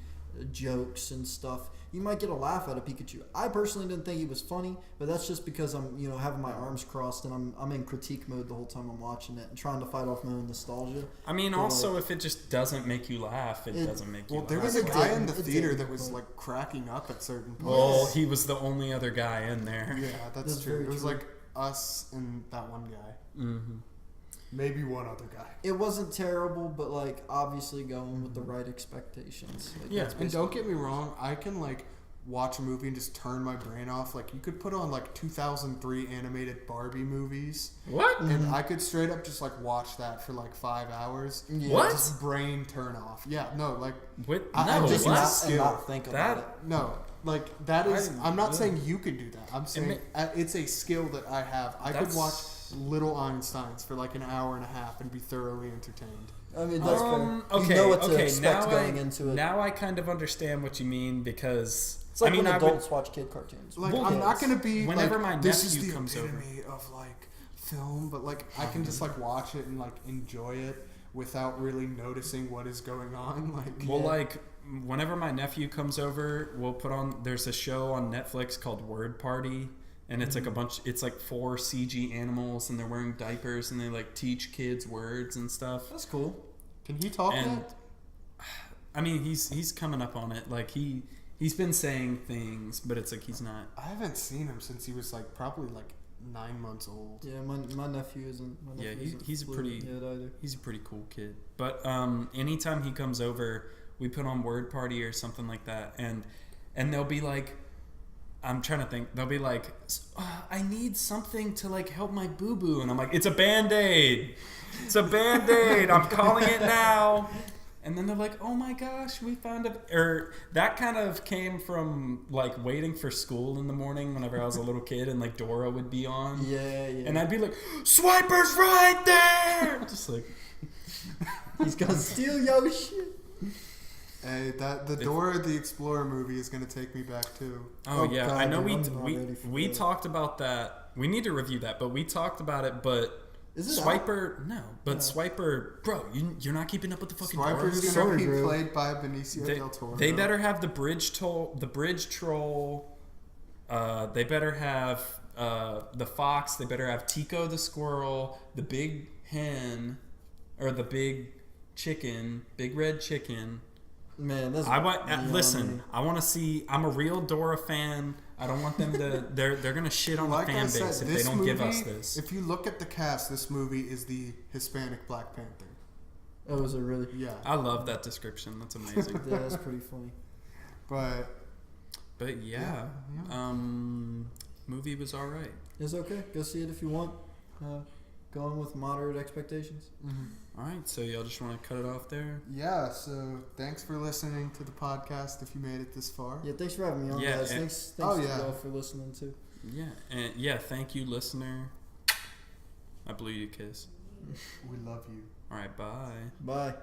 jokes and stuff, you might get a laugh out of Pikachu. I personally didn't think he was funny, but that's just because I'm having my arms crossed and I'm in critique mode the whole time I'm watching it and trying to fight off my own nostalgia.
I mean, but also, if it just doesn't make you laugh, it doesn't make you laugh.
Well, there was a guy in the theater that was like cracking up at certain points.
Well, he was the only other guy in there.
Yeah, that's true. It was like us and that one guy.
Mm-hmm.
maybe one other guy.
It wasn't terrible, but like obviously going with the right expectations. Like,
Yeah,
that's
And don't
basically-
get me wrong, I can like watch a movie and just turn my brain off. Like you could put on like 2003 animated Barbie movies,
What?
and I could straight up just like watch that for like 5 hours.
Yeah.
What?
Just brain turn off. Yeah, no, like
What?
I
No,
just
what?
not-
and not think about
That-
it.
no, like that is. I'm not
yeah.
saying you could do that. I'm saying it's a skill that I have. I could
That's-
watch Little Einsteins for like an hour and a half and be thoroughly entertained.
I mean, that's fair.
Okay,
You know what to
okay.
expect
Now
going into it.
Now I kind of understand what you mean because
It's like
I mean,
when
I
adults watch kid cartoons.
Like
Well,
I'm not
kids.
gonna be
Whenever
like,
my
this is
nephew
the
comes over.
epitome of like film, but like I can just like watch it and like enjoy it without really noticing what is going on. Like
Well, like whenever my nephew comes over, we'll put on. There's a show on Netflix called Word Party, and it's like a bunch. It's like 4 CG animals, and they're wearing diapers, and they like teach kids words and stuff.
That's cool.
can he talk
And
yet?
I mean, he's coming up on it. Like he's been saying things, but it's like he's not.
I haven't seen him since he was like probably like 9 months old.
Yeah, my nephew isn't. My
Yeah,
nephew isn't
he's a
fluent
pretty-
yet either.
He's a pretty cool kid. But anytime he comes over, we put on Word Party or something like that, and they'll be like, I'm trying to think. They'll be like, I need something to like help my boo boo, and I'm like, it's a Band-Aid. It's a Band-Aid. I'm calling it now. And then they're like, oh my gosh, we found a... Or that kind of came from like waiting for school in the morning whenever I was a little kid, and like Dora would be on.
Yeah, yeah.
And I'd be like, Swiper's right there! Just like...
He's gonna steal your shit.
Hey, that the Dora the Explorer movie is gonna take me back too.
Oh, yeah,
God,
I know
I'm not ready for
we
that.
talked about that. We need to review that, but we talked about it, but...
Is it
Swiper, no. But
No.
Swiper, bro, you're not keeping up with the fucking
Swiper's
Dora movie?
gonna be
Sorry, bro.
played by Benicio
They,
del Toro.
they better have the bridge troll. They better have the fox. They better have Tico the squirrel, the big hen, or the big chicken, big red chicken.
Man, that's.
I want
beyond
listen.
me.
I want to see. I'm a real Dora fan. I don't want them to. They're gonna shit on
Like
the
I
fan
said,
base if
this
they don't
movie,
give us this.
If you look at the cast, this movie is the Hispanic Black Panther.
Oh, was it really?
Yeah,
I love that description. That's amazing.
Yeah, that's pretty funny.
but
But yeah, movie was all right.
It's okay. Go see it if you want. Going with moderate expectations.
All right, so y'all just want to cut it off there?
yeah. So thanks for listening to the podcast. If you made it this far,
Yeah, thanks for having me on,
Yeah,
guys.
and-
Thanks
Oh,
to
yeah.
y'all for listening too.
Yeah, and yeah, thank you, listener. I blew you a kiss.
we love you.
All right, bye.
Bye.